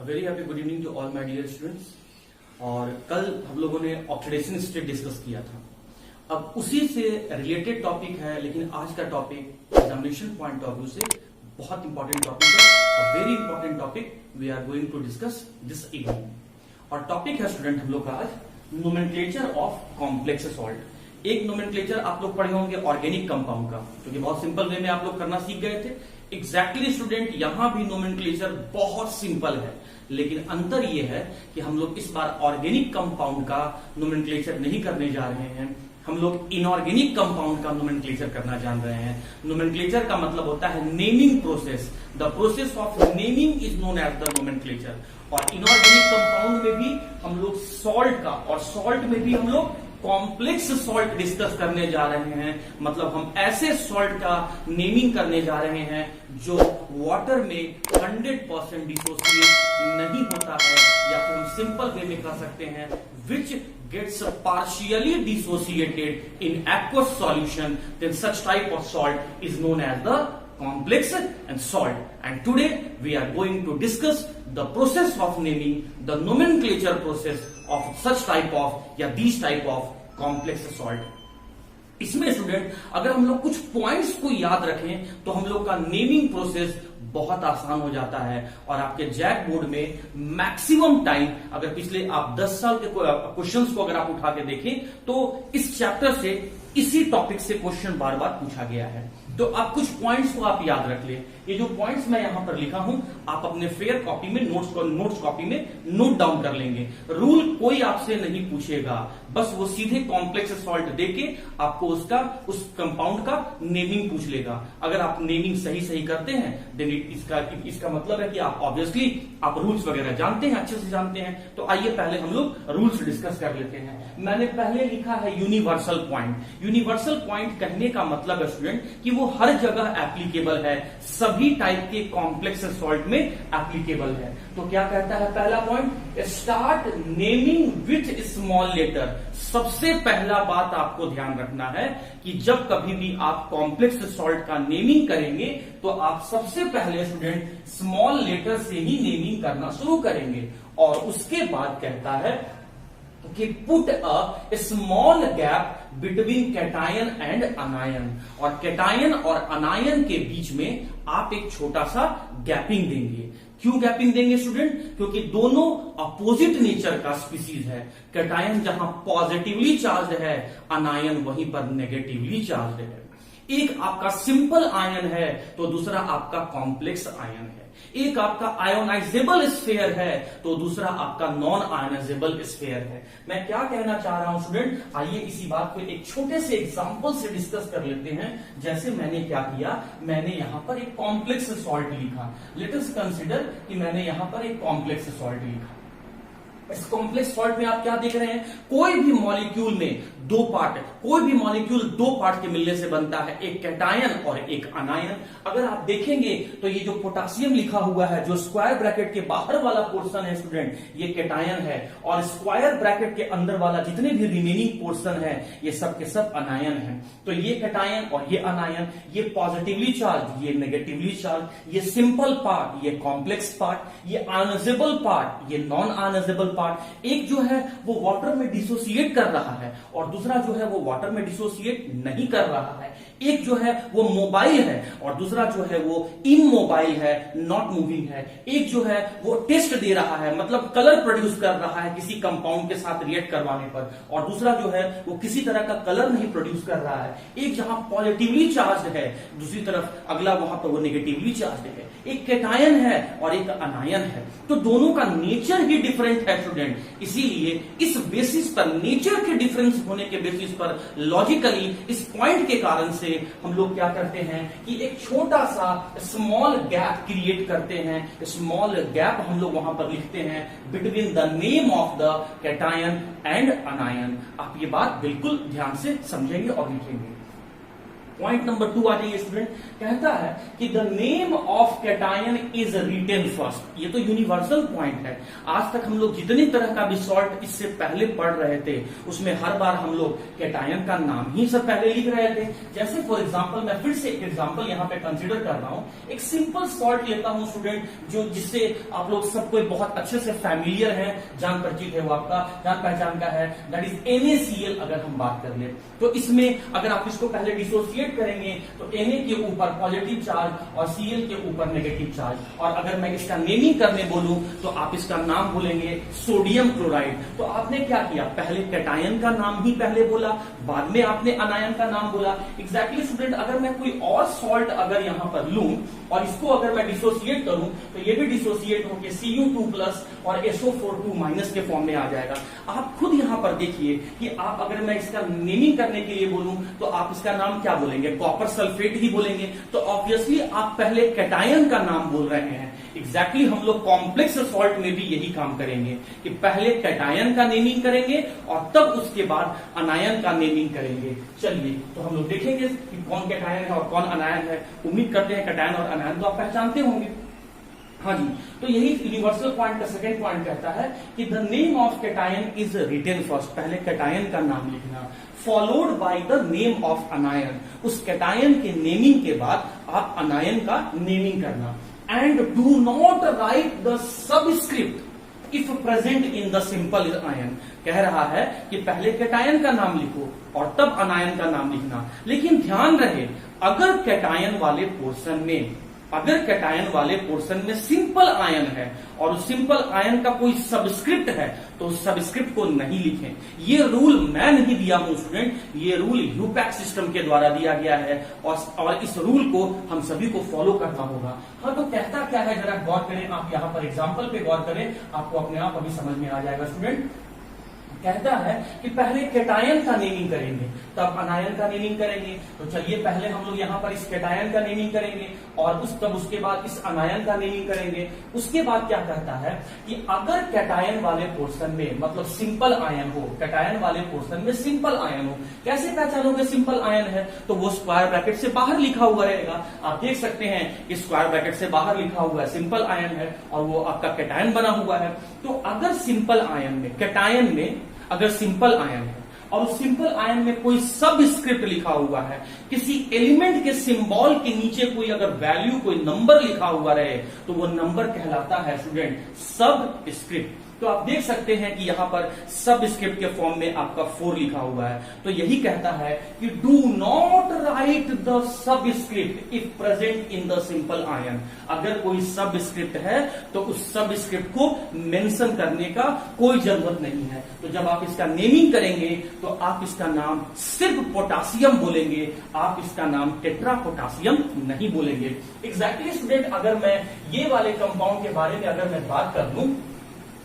Very happy good evening to all my dear students. और कल हम लोगों ने ऑक्सीडेशन स्टेट डिस्कस किया था। अब उसी से रिलेटेड टॉपिक है, लेकिन आज का topic examination point of view से बहुत इंपॉर्टेंट टॉपिक है, very important topic we are going to discuss this evening. और टॉपिक है स्टूडेंट हम लोग का आज नोमेनक्लेचर ऑफ कॉम्प्लेक्स सॉल्ट। एक नोमेनक्लेचर आप लोग पढ़े होंगे ऑर्गेनिक कंपाउंड का, क्योंकि बहुत सिंपल वे में आप लोग करना सीख गए थे। एग्जैक्टली स्टूडेंट यहां भी नोमेनक्लेचर बहुत सिंपल है, लेकिन अंतर यह है कि हम लोग इस बार ऑर्गेनिक कंपाउंड का नोमेनक्लेचर नहीं करने जा रहे हैं, हम लोग इनऑर्गेनिक कंपाउंड का नोमेनक्लेचर करना जान रहे हैं। नोमेनक्लेचर का मतलब होता है naming process. The process of naming is known as the nomenclature. और इनऑर्गेनिक कंपाउंड में भी हम लोग सॉल्ट का, और सॉल्ट में भी हम लोग कॉम्प्लेक्स सॉल्ट डिस्कस करने जा रहे हैं। मतलब हम ऐसे सॉल्ट का नेमिंग करने जा रहे हैं जो वाटर में 100% डिसोसिएट नहीं होता है, या फिर हम सिंपल वे में कह सकते हैं विच gets partially dissociated in aqueous solution, then such type of salt is known as the complex and salt. And today we are going to discuss the process of naming, the nomenclature process of such type of या these type of complex salt. इसमें student अगर हम लोग कुछ points को याद रखें तो हम लोग का नेमिंग प्रोसेस बहुत आसान हो जाता है। और आपके जैक बोर्ड में मैक्सिमम टाइम, अगर पिछले आप 10 साल के क्वेश्चंस को अगर आप उठा के देखें तो इस चैप्टर से इसी टॉपिक से क्वेश्चन बार बार पूछा गया है। तो आप कुछ पॉइंट्स को आप याद रख लें। ये जो पॉइंट्स मैं यहां पर लिखा हूं आप अपने फेयर कॉपी में नोट्स कॉपी में नोट डाउन कर लेंगे। रूल कोई आपसे नहीं पूछेगा, बस वो सीधे कॉम्प्लेक्स सॉल्ट देके आपको उस कंपाउंड का नेमिंग पूछ लेगा। अगर आप नेमिंग सही करते हैं देन इसका मतलब है कि आप ऑब्वियसली आप रूल्स वगैरह जानते हैं, अच्छे से जानते हैं। तो आइए पहले हम लोग रूल्स डिस्कस कर लेते हैं। मैंने पहले लिखा है यूनिवर्सल पॉइंट। यूनिवर्सल पॉइंट कहने का मतलब है स्टूडेंट कि वो हर जगह एप्लीकेबल है, सभी टाइप के कॉम्प्लेक्स सॉल्ट में एप्लीकेबल है। तो क्या कहता है पहला point, start naming with small letter. सबसे पहला बात आपको ध्यान रखना है कि जब कभी भी आप कॉम्प्लेक्स सॉल्ट का नेमिंग करेंगे तो आप सबसे पहले स्टूडेंट स्मॉल लेटर से ही नेमिंग करना शुरू करेंगे। और उसके बाद कहता है कि put a small gap between cation and अनायन। और कैटायन और अनायन के बीच में आप एक छोटा सा गैपिंग देंगे। क्यों गैपिंग देंगे स्टूडेंट? क्योंकि दोनों अपोजिट नेचर का स्पीसीज है। कैटायन जहां पॉजिटिवली चार्ज है, अनायन वहीं पर नेगेटिवली चार्ज है। एक आपका सिंपल आयन है तो दूसरा आपका कॉम्प्लेक्स आयन है। एक आपका आयोनाइजेबल स्फीयर है तो दूसरा आपका नॉन आयोनाइजेबल स्फीयर है। मैं क्या कहना चाह रहा हूं स्टूडेंट, आइए इसी बात को एक छोटे से एग्जांपल से डिस्कस कर लेते हैं। जैसे मैंने क्या किया, मैंने यहां पर एक कॉम्प्लेक्स सॉल्ट लिखा। लेट अस कंसीडर कि मैंने यहां पर एक कॉम्प्लेक्स सॉल्ट लिखा। इस कॉम्प्लेक्स सॉल्ट में आप क्या देख रहे हैं, कोई भी मॉलिक्यूल में दो पार्ट, कोई भी मॉलिक्यूल दो पार्ट के मिलने से बनता है, एक कैटायन और एक अनायन। अगर आप देखेंगे तो ये जो पोटासियम लिखा हुआ है, जो स्क्वायर ब्रैकेट के बाहर वाला पोर्शन है स्टूडेंट, ये कैटायन है। और स्क्वायर ब्रैकेट के अंदर वाला जितने भी रिमेनिंग पोर्शन है ये सब के सब अनायन है। तो ये कैटायन और ये अनायन, ये पॉजिटिवली चार्ज, ये नेगेटिवली चार्ज, ये सिंपल पार्ट, ये कॉम्प्लेक्स पार्ट, ये आयोनाइजेबल पार्ट, ये नॉन आयोनाइजेबल पार्ट। एक जो है वो वाटर में डिसोसिएट कर रहा है और दूसरा जो है वो वाटर में डिसोसिएट नहीं कर रहा है। एक जो है वो मोबाइल है और दूसरा जो है वो इमोबाइल है, नॉट मूविंग है। एक जो है वो टेस्ट दे रहा है, मतलब कलर प्रोड्यूस कर रहा है किसी कंपाउंड के साथ रिएक्ट करवाने पर, और दूसरा जो है वो किसी तरह का कलर नहीं प्रोड्यूस कर रहा है। एक जहां पॉजिटिवली चार्ज है, दूसरी तरफ अगला वहां पर वो नेगेटिवली चार्ज है। एक कैटायन है और एक अनायन है। तो दोनों का नेचर ही डिफरेंट है स्टूडेंट। इसीलिए इस बेसिस पर, नेचर के डिफरेंस होने के बेसिस पर, लॉजिकली इस पॉइंट के कारण से हम लोग क्या करते हैं कि एक छोटा सा स्मॉल गैप क्रिएट करते हैं। स्मॉल गैप हम लोग वहां पर लिखते हैं between the name of the cation and अनायन। आप ये बात बिल्कुल ध्यान से समझेंगे और लिखेंगे। पॉइंट नंबर 2 आ जाइए स्टूडेंट। कहता है कि the name of cation is written first. ये तो यूनिवर्सल पॉइंट है। आज तक हम लोग जितनी तरह का भी सॉल्ट इससे पहले पढ़ रहे थे उसमें हर बार हम लोग कैटायन का नाम ही सब पहले लिख रहे थे। जैसे फॉर एग्जांपल मैं फिर से एक एग्जांपल यहाँ पे कंसीडर कर रहा हूँ। एक सिंपल सॉल्ट लेता हूँ स्टूडेंट, जो जिससे आप लोग सबको बहुत अच्छे से फैमिलियर है, जान परिचित है, वो आपका जान पहचान का है, दैट इज NaCl। अगर हम बात कर ले तो इसमें अगर आप इसको पहले डिसोसिएट करेंगे तो Na के ऊपर पॉजिटिव चार्ज और Cl के ऊपर नेगेटिव चार्ज, और अगर मैं इसका नेमिंग करने बोलूं तो आप इसका नाम बोलेंगे सोडियम क्लोराइड। तो आपने क्या किया, पहले कैटायन का नाम ही पहले बोला, बाद में आपने अनायन का नाम बोला। एग्जैक्टली स्टूडेंट, अगर मैं कोई और सॉल्ट अगर यहां पर लूं और इसको अगर मैं डिसोसिएट करूं तो ये भी डिसोसिएट होकर Cu2+ और SO4 के फॉर्म में आ जाएगा। आप खुद यहां पर देखिए कि आप अगर मैं इसका नेमिंग करने के लिए बोलूं तो आप इसका नाम क्या बोलेंगे, कॉपर सल्फेट ही बोलेंगे। तो ऑब्वियसली आप पहले कैटायन का नाम बोल रहे हैं। एग्जैक्टली हम लोग कॉम्प्लेक्स सॉल्ट में भी यही काम करेंगे कि पहले कैटायन का नेमिंग करेंगे और तब उसके बाद अनायन का नेमिंग करेंगे। चलिए तो हम लोग देखेंगे कि कौन कैटायन है और कौन अनायन है। उम्मीद करते हैं कैटायन और अनायन तो आप पहचानते होंगे। हाँ जी, तो यही यूनिवर्सल पॉइंट का सेकंड पॉइंट कहता है कि the name of cation is written first. पहले कैटायन का नाम लिखना, followed by the name of anion. उस कैटायन के नेमिंग के बाद आप अनायन का नेमिंग करना। And do not right the subscript if present in the simple ion. कह रहा है कि पहले कैटायन का नाम लिखो और तब अनायन का नाम लिखना। लेकिन ध्यान रहे, अगर कैटायन वाले पोर्शन में सिंपल आयन है और उस सिंपल आयन का कोई सबस्क्रिप्ट है तो उस सबस्क्रिप्ट को नहीं लिखें। ये रूल मैं नहीं दिया हूं स्टूडेंट, ये रूल यूपैक सिस्टम के द्वारा दिया गया है और इस रूल को हम सभी को फॉलो करना होगा। हाँ, तो कहता क्या है जरा गौर करें, आप यहाँ पर एग्जाम्पल पे गौर करें, आपको अपने आप अभी समझ में आ जाएगा स्टूडेंट। कहता है कि पहले कैटायन का नेमिंग करेंगे तब अनायन का नेमिंग करेंगे। तो चलिए पहले हम लोग यहाँ पर इस कैटायन का नेमिंग करेंगे और उसके बाद इस अनायन का नेमिंग करेंगे। उसके बाद क्या कहता है कि अगर कैटायन वाले पोर्शन में मतलब सिंपल आयन हो, कैटायन वाले पोर्शन में सिंपल आयन हो, कैसे पहचानोगे सिंपल आयन है, तो वो स्क्वायर ब्रैकेट से बाहर लिखा हुआ रहेगा। आप देख सकते हैं कि स्क्वायर ब्रैकेट से बाहर लिखा हुआ है सिंपल आयन है और वो आपका कैटायन बना हुआ है। तो अगर सिंपल आयन में, कैटायन में अगर सिंपल आयन है और उस सिंपल आयन में कोई सब स्क्रिप्ट लिखा हुआ है, किसी एलिमेंट के सिंबल के नीचे कोई अगर वैल्यू, कोई नंबर लिखा हुआ रहे तो वो नंबर कहलाता है स्टूडेंट सब स्क्रिप्ट। तो आप देख सकते हैं कि यहां पर सब स्क्रिप्ट के फॉर्म में आपका 4 लिखा हुआ है। तो यही कहता है कि do not right the sub script if present in the simple ion. अगर कोई सब स्क्रिप्ट है तो उस सब स्क्रिप्ट को मेंशन करने का कोई जरूरत नहीं है। तो जब आप इसका नेमिंग करेंगे तो आप इसका नाम सिर्फ पोटासियम बोलेंगे, आप इसका नाम टेट्रा पोटासियम नहीं बोलेंगे। एग्जैक्टली स्टूडेंट, अगर मैं ये वाले कंपाउंड के बारे में अगर मैं बात कर लूं,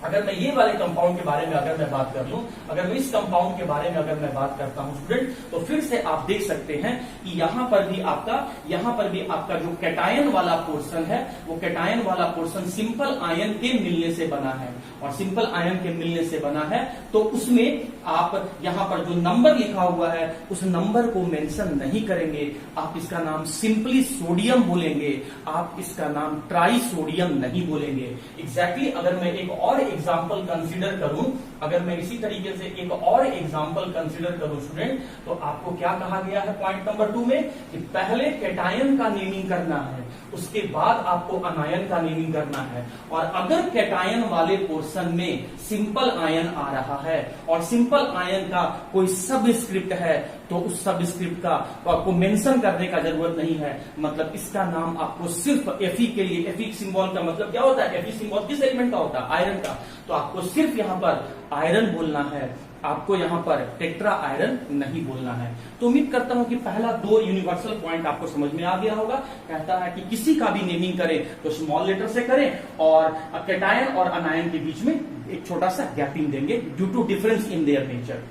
अगर मैं ये वाले कंपाउंड के बारे में अगर मैं बात कर लूं, अगर मैं इस कंपाउंड के बारे में अगर मैं बात करता हूं स्टूडेंट, तो फिर से आप देख सकते हैं कि यहां पर भी आपका जो कैटायन वाला पोर्शन है वो कैटायन वाला पोर्शन सिंपल आयन के मिलने से बना है और सिंपल आयन के मिलने से बना है। तो उसमें आप यहां पर जो नंबर लिखा हुआ है उस नंबर को मेंशन नहीं करेंगे, आप इसका नाम सिंपली सोडियम बोलेंगे, आप इसका नाम ट्राई सोडियम नहीं बोलेंगे। एग्जैक्टली अगर मैं एक और एग्जाम्पल कंसीडर करूं, अगर मैं इसी तरीके से एक और एग्जाम्पल कंसीडर करूं स्टूडेंट, तो आपको क्या कहा गया है पॉइंट नंबर 2 में कि पहले कैटायन का नेमिंग करना है, उसके बाद आपको अनायन का नेमिंग करना है। और अगर कैटायन वाले पोर्शन में सिंपल आयन आ रहा है और सिंपल आयन का कोई सब स्क्रिप्ट है तो उस सब स्क्रिप्ट का आपको मेंशन करने का जरूरत नहीं है। मतलब इसका नाम आपको सिर्फ Fe के लिए, Fe सिंबल का मतलब क्या होता है, Fe सिंबल किस एलिमेंट का होता है, आयरन का। तो आपको सिर्फ यहाँ पर आयरन बोलना है, आपको यहाँ पर टेट्रा आयरन नहीं बोलना है। तो उम्मीद करता हूं कि पहला 2 यूनिवर्सल पॉइंट आपको समझ में आ गया होगा। कहता है कि किसी का भी नेमिंग करें तो स्मॉल लेटर से करें और कैटायन और अनायन के बीच में एक छोटा सा गैपिंग देंगे due to difference in their nature.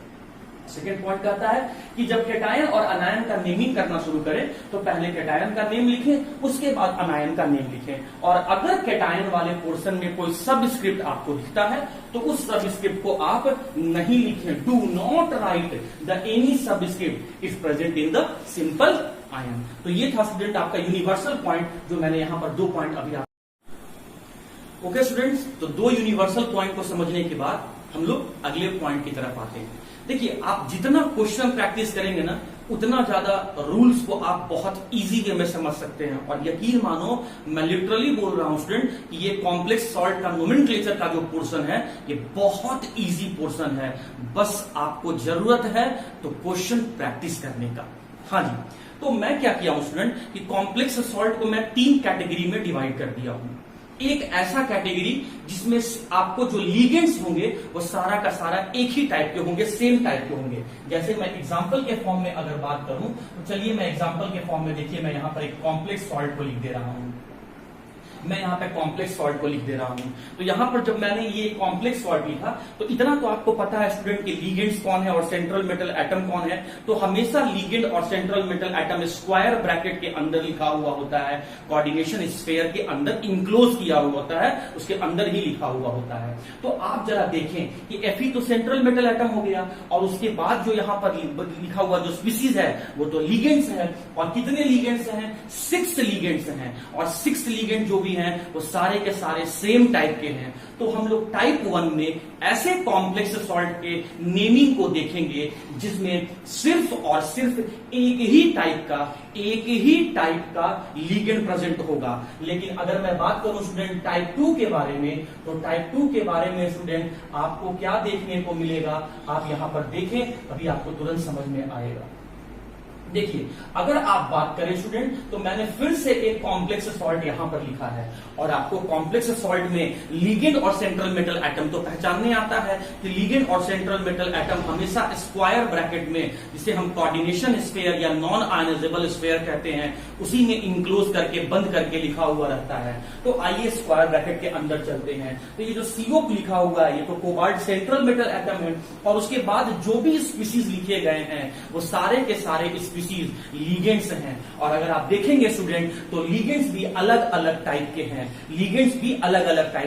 Second point कहता है कि जब कैटायन और अनायन का नेमिंग करना शुरू करें तो पहले कैटायन का नेम लिखें, उसके बाद अनायन का नेम लिखें। और अगर कैटायन वाले पोर्शन में कोई सबस्क्रिप्ट आपको दिखता है तो उस सबस्क्रिप्ट को आप नहीं लिखें। Do not right the any subscript is present in the simple ion. तो ये था स्टूडेंट आपका यूनिवर्सल पॉइंट, जो मैंने यहां पर 2 पॉइंट अभी ओके स्टूडेंट्स, तो 2 यूनिवर्सल पॉइंट को समझने के बाद हम लोग अगले पॉइंट की तरफ आते हैं। देखिए, आप जितना क्वेश्चन प्रैक्टिस करेंगे ना, उतना ज्यादा रूल्स को आप बहुत इजी वे में समझ सकते हैं। और यकीन मानो, मैं लिटरली बोल रहा हूं स्टूडेंट कि ये कॉम्प्लेक्स सॉल्ट का नोमेनक्लेचर का जो पोर्शन है, ये बहुत इजी पोर्शन है। बस आपको जरूरत है तो क्वेश्चन प्रैक्टिस करने का। हाँ जी, तो मैं क्या किया हूं स्टूडेंट कि कॉम्प्लेक्स सॉल्ट को मैं 3 कैटेगरी में डिवाइड कर दिया हूं। एक ऐसा कैटेगरी जिसमें आपको जो लीगेंड्स होंगे वो सारा का सारा एक ही टाइप के होंगे, सेम टाइप के होंगे। जैसे मैं एग्जांपल के फॉर्म में अगर बात करूं तो चलिए मैं एग्जांपल के फॉर्म में, देखिए मैं यहां पर एक कॉम्प्लेक्स सॉल्ट को लिख दे रहा हूं। मैं यहां पे कॉम्प्लेक्स सॉल्ट को लिख दे रहा हूं। तो यहां पर जब मैंने ये कॉम्प्लेक्स सॉल्ट लिखा तो इतना तो आपको पता है स्टूडेंट कि लीगेंड्स कौन है और सेंट्रल मेटल एटम कौन है। तो हमेशा लीगेंड और central metal atom square bracket के अंदर लिखा हुआ होता है, कोऑर्डिनेशन स्फीयर के अंदर इंक्लोज किया हुआ होता है, उसके अंदर ही लिखा हुआ होता है। तो आप जरा देखें कि Fe तो सेंट्रल मेटल एटम हो गया, और उसके बाद जो यहां पर लिखा हुआ जो स्पीसीज है वो तो लीगेंड्स है। और कितने लीगेंड्स हैं? 6 लीगेंड्स हैं। और 6 लीगेंड जो भी हैं वो सारे के सारे सेम टाइप के हैं। तो हम लोग टाइप 1 में ऐसे कॉम्प्लेक्स सॉल्ट के नेमिंग को देखेंगे जिसमें सिर्फ और सिर्फ एक ही टाइप का लीगेंड प्रेजेंट होगा। लेकिन अगर मैं बात करूं स्टूडेंट टाइप 2 के बारे में, तो टाइप 2 के बारे में स्टूडेंट आपको क्या देखने को मिलेगा, आप यहां पर देखें, अभी आपको तुरंत समझ में आएगा। देखिए, अगर आप बात करें स्टूडेंट, तो मैंने फिर से एक कॉम्प्लेक्स सॉल्ट यहां पर लिखा है। और आपको कॉम्प्लेक्स सॉल्ट में लीगेंड और सेंट्रल मेटल एटम तो पहचानने आता है कि लीगेंड और सेंट्रल मेटल एटम हमेशा स्क्वायर ब्रैकेट में, जिसे हम कोऑर्डिनेशन स्फीयर या नॉन आयनाइजेबल स्फीयर कहते हैं, उसी में इंक्लोज करके बंद करके लिखा हुआ रहता है। तो आइए स्क्वायर ब्रैकेट के अंदर चलते हैं। तो ये जो CO लिखा हुआ है, ये तो कोबाल्ट सेंट्रल मेटल एटम है। और उसके बाद जो भी स्पीसीज लिखे गए हैं वो सारे के सारे लीगेंड्स हैं। और अगर आप देखेंगे स्टूडेंट, तो लीगेंड्स भी अलग अलग टाइप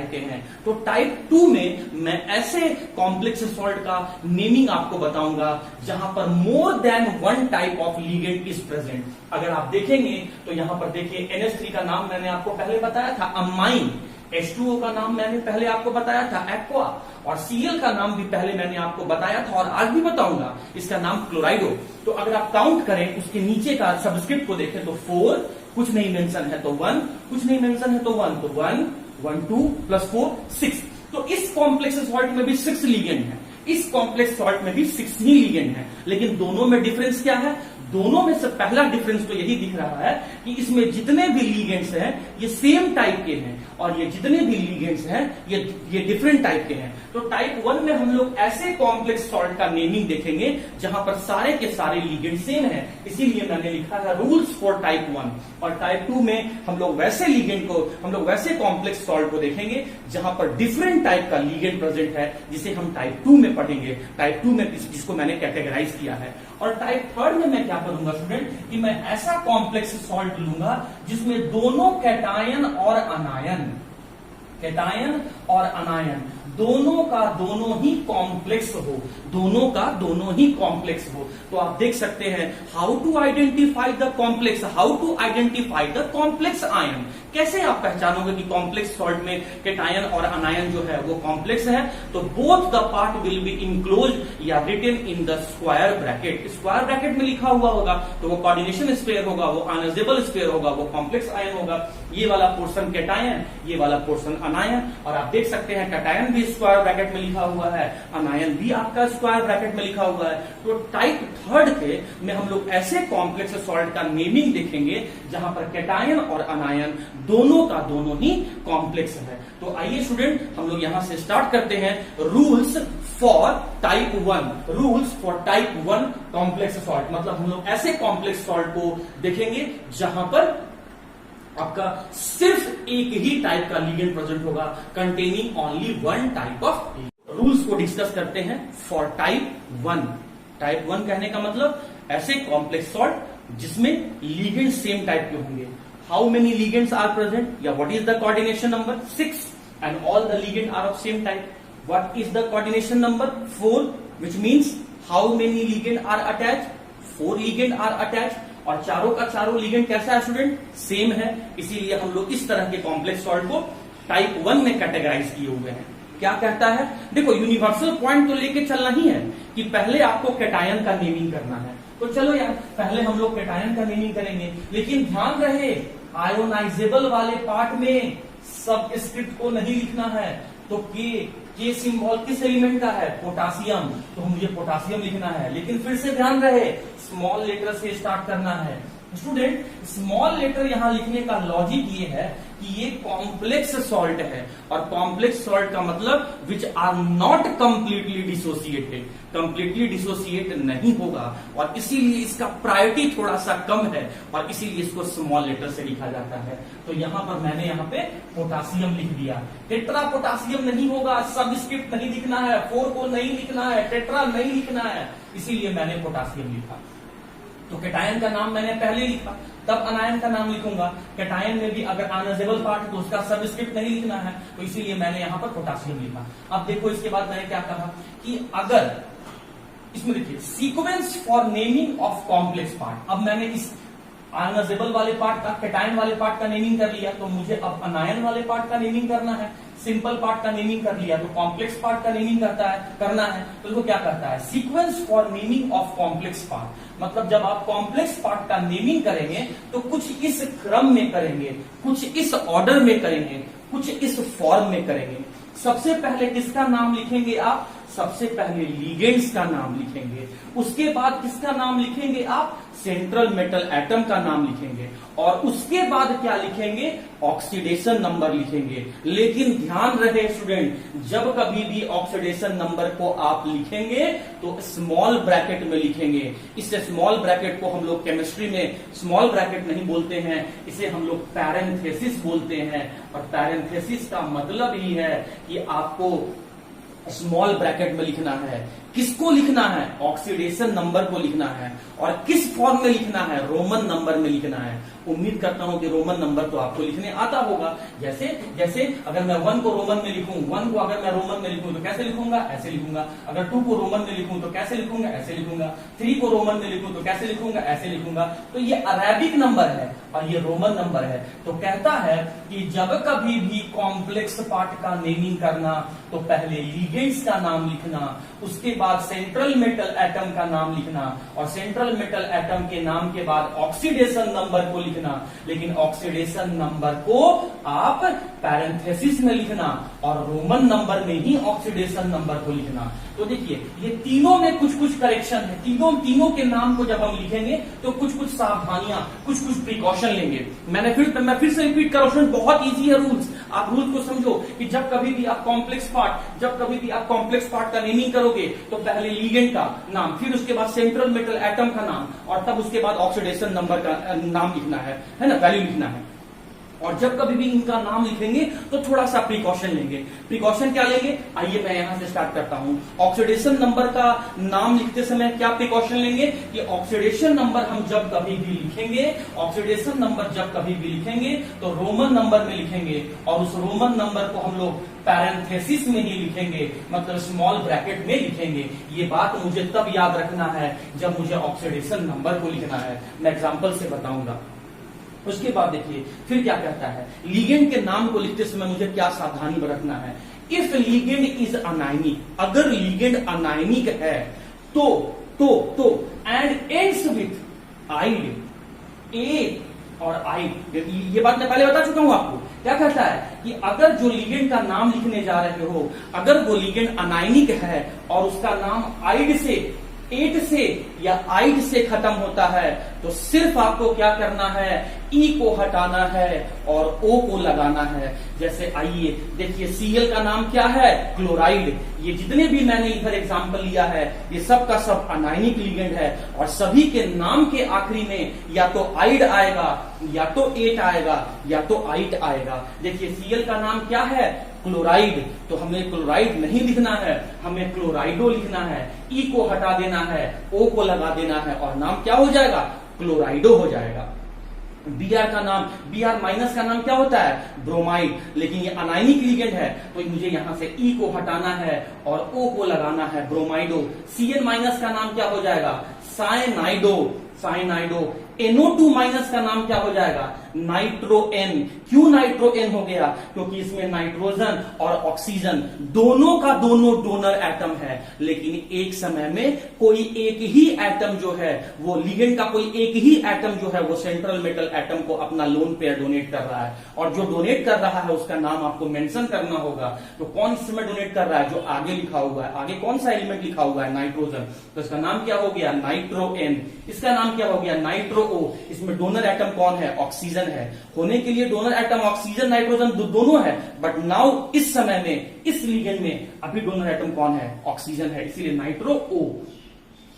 के हैं, तो टाइप 2 में मैं ऐसे कॉम्प्लेक्स सॉल्ट का नेमिंग आपको बताऊंगा जहां पर more than 1 type of ligand is present. अगर आप देखेंगे तो यहां पर देखिए, NH3 का नाम मैंने आपको पहले बताया था अमाइन, H2O का नाम मैंने पहले आपको बताया था एक्वा, और Cl का नाम भी पहले मैंने आपको बताया था और आज भी बताऊंगा, इसका नाम क्लोराइडो। तो अगर आप काउंट करें, उसके नीचे का सबस्क्रिप्ट को देखें तो 4, कुछ नहीं मेंशन है तो 1, कुछ नहीं मेंशन है तो 1, तो 1, 1, 2 + 4, 6। तो इस कॉम्प्लेक्स सॉल्ट में भी 6 लीगेंड है, इस कॉम्प्लेक्स सॉल्ट में भी 6 ही लीगेंड है। लेकिन दोनों में डिफरेंस क्या है? दोनों में से पहला डिफरेंस तो यही दिख रहा है कि इसमें जितने भी लीगेंड्स हैं ये सेम टाइप के हैं, और ये जितने भी लीगेंड्स हैं ये डिफरेंट टाइप के हैं। तो टाइप 1 में हम लोग ऐसे कॉम्प्लेक्स सॉल्ट का नेमिंग देखेंगे जहां पर सारे के सारे लीगेंड सेम हैं, इसीलिए मैंने लिखा है रूल्स फॉर टाइप 1। और टाइप 2 में हम लोग वैसे कॉम्प्लेक्स सॉल्ट को देखेंगे जहां पर डिफरेंट टाइप का लीगेंड प्रेजेंट है, जिसे हम टाइप 2 में पढ़ेंगे, टाइप 2 में जिसको मैंने कैटेगराइज किया है। और टाइप 3 में मैं क्या करूंगा स्टूडेंट कि मैं ऐसा कॉम्प्लेक्स सॉल्ट लूंगा जिसमें दोनों कैटायन और अनायन दोनों का दोनों ही कॉम्प्लेक्स हो, तो आप देख सकते हैं how to identify the complex ion. कैसे आप पहचानोगे कि कॉम्प्लेक्स सॉल्ट में कैटायन और अनायन जो है वो कॉम्प्लेक्स है? तो both the part will be enclosed या written in the square bracket में लिखा हुआ होगा, तो वो कोऑर्डिनेशन स्फीयर होगा, वो आयनाइजेबल स्फीयर होगा, वो कॉम्प्लेक्स आयन होगा। ये वाला पोर्शन कैटायन, ये वाला पोर्शन अनायन। और आप देख सकते हैं कैटायन भी स्क्वायर ब्रैकेट में लिखा हुआ है, अनायन भी आपका स्क्वायर ब्रैकेट में लिखा हुआ है। तो टाइप 3 के में हम लोग ऐसे कॉम्प्लेक्स सॉल्ट का नेमिंग देखेंगे जहां पर कैटायन और अनायन दोनों का दोनों ही कॉम्प्लेक्स है। तो आइए स्टूडेंट हम लोग यहां से स्टार्ट करते हैं rules for type 1 complex salt. मतलब हम लोग ऐसे कॉम्प्लेक्स सॉल्ट को देखेंगे जहां पर आपका सिर्फ एक ही टाइप का लीगेंड प्रेजेंट होगा, containing only 1 type of. Rules को डिस्कस करते हैं फॉर टाइप टाइप 1 कहने का मतलब ऐसे कॉम्प्लेक्स सॉल्ट जिसमें लीगेंड सेम टाइप के होंगे। How many ligands are present या what is the coordination number 6 and all the ligand are of same type. What is the coordination number 4 which means how many ligand are attached, 4 ligand are attached और चारों का चारों ligand कैसा है student, same है। इसीलिए हम लोग इस तरह के कॉम्प्लेक्स सॉल्ट को टाइप 1 में कैटेगराइज किए हुए हैं। क्या कहता है, देखो यूनिवर्सल पॉइंट तो लेके चलना ही है कि पहले आपको कैटायन का नेमिंग करना है। तो चलो यार पहले हम लोग कैटायन का नेमिंग करेंगे, लेकिन ध्यान रहे आयोनाइजेबल वाले पार्ट में सबस्क्रिप्ट को नहीं लिखना है। तो के सिंबल किस एलिमेंट का है, पोटासियम, तो मुझे पोटासियम लिखना है। लेकिन फिर से ध्यान रहे स्मॉल लेटर से स्टार्ट करना है। स्टूडेंट स्मॉल लेटर यहां लिखने का लॉजिक ये है कि ये कॉम्प्लेक्स सॉल्ट है और कॉम्प्लेक्स सॉल्ट का मतलब which are not completely dissociated, completely dissociate नहीं होगा और इसीलिए इसका प्रायोरिटी थोड़ा सा कम है और इसीलिए इसको स्मॉल लेटर से लिखा जाता है। तो यहां पर मैंने यहाँ पे पोटासियम लिख दिया। टेट्रा पोटासियम नहीं होगा, सबस्क्रिप्ट नहीं लिखना है, 4 को नहीं लिखना है, टेट्रा नहीं लिखना है, इसीलिए मैंने पोटासियम लिखा। तो कैटायन का नाम मैंने पहले लिखा, तब अनायन का नाम लिखूंगा। कैटायन में भी अगर आयोनाइजेबल पार्ट है तो उसका सबस्क्रिप्ट नहीं लिखना है, तो इसीलिए मैंने यहां पर पोटासियम लिखा। अब देखो इसके बाद मैंने क्या कहा कि अगर इसमें देखिए sequence for naming of complex part. अब मैंने इस आयोनाइजेबल वाले पार्ट का, कैटायन वाले पार्ट का नेमिंग कर लिया, तो मुझे अब अनायन वाले पार्ट का नेमिंग करना है। सिंपल पार्ट का नेमिंग कर लिया तो कॉम्प्लेक्स पार्ट का नेमिंग करना है। तो देखो क्या करता है, sequence for naming of complex part, मतलब जब आप कॉम्प्लेक्स पार्ट का नेमिंग करेंगे तो कुछ इस क्रम में करेंगे, कुछ इस ऑर्डर में करेंगे, कुछ इस फॉर्म में करेंगे। सबसे पहले किसका नाम लिखेंगे आप, सबसे पहले लीगेंड्स का नाम लिखेंगे, उसके बाद किसका नाम लिखेंगे आप, सेंट्रल मेटल एटम का नाम लिखेंगे और उसके बाद क्या लिखेंगे, ऑक्सीडेशन नंबर लिखेंगे। लेकिन ध्यान रहे स्टूडेंट, जब कभी भी ऑक्सीडेशन नंबर को आप लिखेंगे तो स्मॉल ब्रैकेट में लिखेंगे। इस स्मॉल ब्रैकेट को हम लोग केमिस्ट्री में स्मॉल ब्रैकेट नहीं बोलते हैं, इसे हम लोग पैरेंथेसिस बोलते हैं। और पैरेंथेसिस का मतलब ही है कि आपको स्मॉल ब्रैकेट में लिखना है। किसको लिखना है, ऑक्सीडेशन नंबर को लिखना है और किस फॉर्म में लिखना है, रोमन नंबर में लिखना है। उम्मीद करता हूं कि रोमन नंबर तो आपको लिखने आता होगा। जैसे जैसे अगर मैं 1 को रोमन में लिखूं, 1 को अगर मैं रोमन में लिखूं तो कैसे लिखूंगा, ऐसे लिखूंगा। अगर 2 को रोमन में लिखूं तो कैसे लिखूंगा, ऐसे लिखूंगा। 3 को रोमन में लिखूं तो कैसे लिखूंगा, ऐसे लिखूंगा। तो ये अरेबिक नंबर है और ये रोमन नंबर है। तो कहता है कि जब कभी भी कॉम्प्लेक्स पार्ट का नेमिंग करना तो पहले लीगेंड्स का नाम लिखना, उसके बाद सेंट्रल मेटल एटम का नाम लिखना और सेंट्रल मेटल एटम के नाम के बाद ऑक्सीडेशन नंबर को लिखना। लेकिन ऑक्सीडेशन नंबर को आप पैरेंथेसिस में लिखना और रोमन नंबर में ही ऑक्सीडेशन नंबर को लिखना। तो देखिए ये तीनों में कुछ कुछ करेक्शन है। तीनों के नाम को जब हम लिखेंगे तो कुछ कुछ सावधानियां, कुछ कुछ प्रिकॉशन लेंगे। मैं फिर से रिपीट कर रहा हूं, बहुत इजी है रूल्स। आप रूल्स को समझो कि जब कभी भी आप कॉम्प्लेक्स पार्ट का नेमिंग करोगे तो पहले लीगेंड का नाम, फिर उसके बाद सेंट्रल मेटल एटम का नाम और तब उसके बाद ऑक्सीडेशन नंबर का नाम लिखना है ना, वैल्यू लिखना है। और जब कभी भी इनका नाम लिखेंगे तो थोड़ा सा प्रिकॉशन लेंगे। प्रिकॉशन क्या लेंगे, आइए मैं यहां से स्टार्ट करता हूं। ऑक्सीडेशन नंबर का नाम लिखते समय क्या प्रिकॉशन लेंगे कि ऑक्सीडेशन नंबर हम जब कभी भी लिखेंगे, ऑक्सीडेशन नंबर जब कभी भी लिखेंगे तो रोमन नंबर में लिखेंगे और उस रोमन नंबर को हम लोग पैरेंथेसिस में ही लिखेंगे, मतलब स्मॉल ब्रैकेट में लिखेंगे। ये बात मुझे तब याद रखना है जब मुझे ऑक्सीडेशन नंबर को लिखना है। मैं एग्जांपल से बताऊंगा। उसके बाद देखिए फिर क्या कहता है, लीगेंड के नाम को लिखते समय मुझे क्या सावधानी बरतना है। इफ लीगेंड इज अनायनिक, अगर लीगेंड अनायनिक है तो एंड एंड्स विथ आइड, ए और आइड, ये बात मैं पहले बता चुका हूं आपको। क्या कहता है कि अगर जो लीगेंड का नाम लिखने जा रहे हो, अगर वो लीगेंड अनायनिक है और उसका नाम आइड से, एट से या आइड से खत्म होता है तो सिर्फ आपको क्या करना है, ई को हटाना है और ओ को लगाना है। जैसे आइए देखिए Cl का नाम क्या है, क्लोराइड। ये जितने भी मैंने इधर एग्जांपल लिया है ये सब का सब अनायनिक लिगेंड है और सभी के नाम के आखिरी में या तो आइड आएगा या तो एट आएगा या तो आइट आएगा। देखिए Cl का नाम क्या है, क्लोराइड, तो हमें क्लोराइड नहीं लिखना है, हमें क्लोराइडो लिखना है। ई को हटा देना है, ओ को लगा देना है और नाम क्या हो जाएगा, क्लोराइडो हो जाएगा। Br का नाम, Br माइनस का नाम क्या होता है, ब्रोमाइड, लेकिन ये अनायनिक लिगेंड है तो मुझे यहां से E को हटाना है और O को लगाना है, ब्रोमाइडो। Cn माइनस का नाम क्या हो जाएगा, साइनाइडो, साइनाइडो। NO2 माइनस का नाम क्या हो जाएगा, नाइट्रोएन। क्यों नाइट्रोएन हो गया, क्योंकि इसमें नाइट्रोजन और ऑक्सीजन दोनों का दोनों डोनर एटम है, लेकिन एक समय में कोई एक ही एटम जो है वो लिगेंड का कोई एक ही एटम जो है वो सेंट्रल मेटल एटम को अपना लोन पेयर डोनेट कर रहा है, और जो डोनेट कर रहा है उसका नाम आपको मेंशन करना होगा। तो कौन इस समय डोनेट कर रहा है, जो आगे लिखा हुआ है, आगे कौन सा एलिमेंट लिखा हुआ है, नाइट्रोजन, तो इसका नाम क्या हो गया, नाइट्रोएन। इसका नाम क्या हो गया, नाइट्रो ओ। इसमें डोनर एटम कौन है, ऑक्सीजन है। होने के लिए डोनर एटम ऑक्सीजन नाइट्रोजन दोनों है, बट नाउ इस समय में इस लिगेंड में अभी डोनर एटम कौन है, ऑक्सीजन है, इसीलिए नाइट्रो ओ।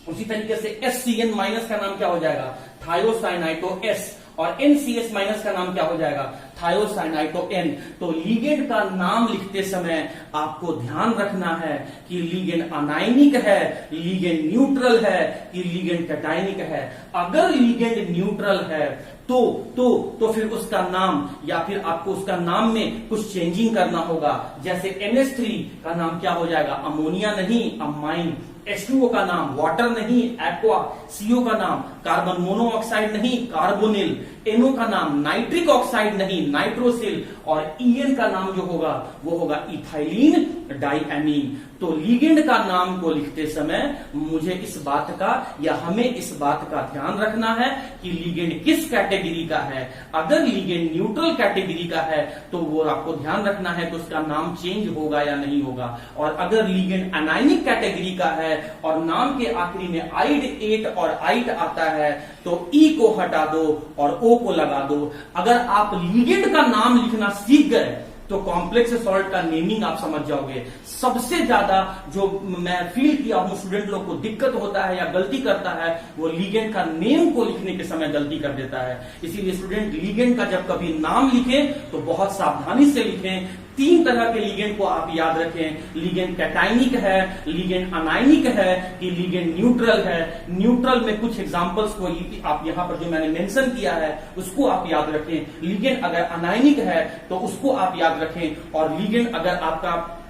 उसी तरीके से HCN माइनस का नाम क्या हो जाएगा, थायोसाइनाइटो S, और NCS माइनस का नाम क्या हो जाएगा, थायोसाइनाइटो N। तो लिगेंड का नाम लिखते समय आपको ध्यान रखना है कि लिगेंड अनायनिक है, लिगेंड न्यूट्रल है, कि लिगेंड कैटायनिक है। अगर लिगेंड न्यूट्रल है तो फिर उसका नाम, या फिर आपको उसका नाम में कुछ चेंजिंग करना होगा। जैसे NH3 का नाम क्या हो जाएगा, अमोनिया नहीं, अमाइन। H2O का नाम वाटर नहीं, एक्वा। CO का नाम कार्बन मोनोऑक्साइड नहीं, कार्बोनिल। NO का नाम नाइट्रिक ऑक्साइड नहीं, नाइट्रोसिल। और EN का नाम जो होगा वो होगा इथाइलिन डाइएमीन। तो लिगेंड का नाम को लिखते समय मुझे इस बात का, या हमें इस बात का ध्यान रखना है कि लिगेंड किस कैटेगरी का है। अगर लिगेंड न्यूट्रल कैटेगरी का है तो वो आपको ध्यान रखना है कि उसका नाम चेंज होगा या नहीं होगा। और अगर लिगेंड अनायनिक कैटेगरी का है और नाम के आखिरी में आइड 8 और आइड आता है तो ई को हटा दो और ओ को लगा दो। अगर आप लिगेंड का नाम लिखना सीख गए तो कॉम्प्लेक्स सॉल्ट का नेमिंग आप समझ जाओगे। सबसे ज्यादा जो मैं फील किया हूं स्टूडेंट लोग को दिक्कत होता है या गलती करता है, वो लिगेंड का नेम को लिखने के समय गलती कर देता है। इसीलिए स्टूडेंट लिगेंड का जब कभी नाम लिखें तो बहुत सावधानी से लिखें। 3 तरह के लिगेंड को आप याद रखें, लिगेंड कैटायनिक है, लिगेंड अनायनिक है, कि लिगेंड न्यूट्रल है। न्यूट्रल में कुछ एग्जांपल्स को आप यहां पर जो मैंने मेंशन किया है उसको आप याद रखें। लिगेंड अगर अनायनिक है तो उसको आप याद रखें, और लिगेंड अगर आपका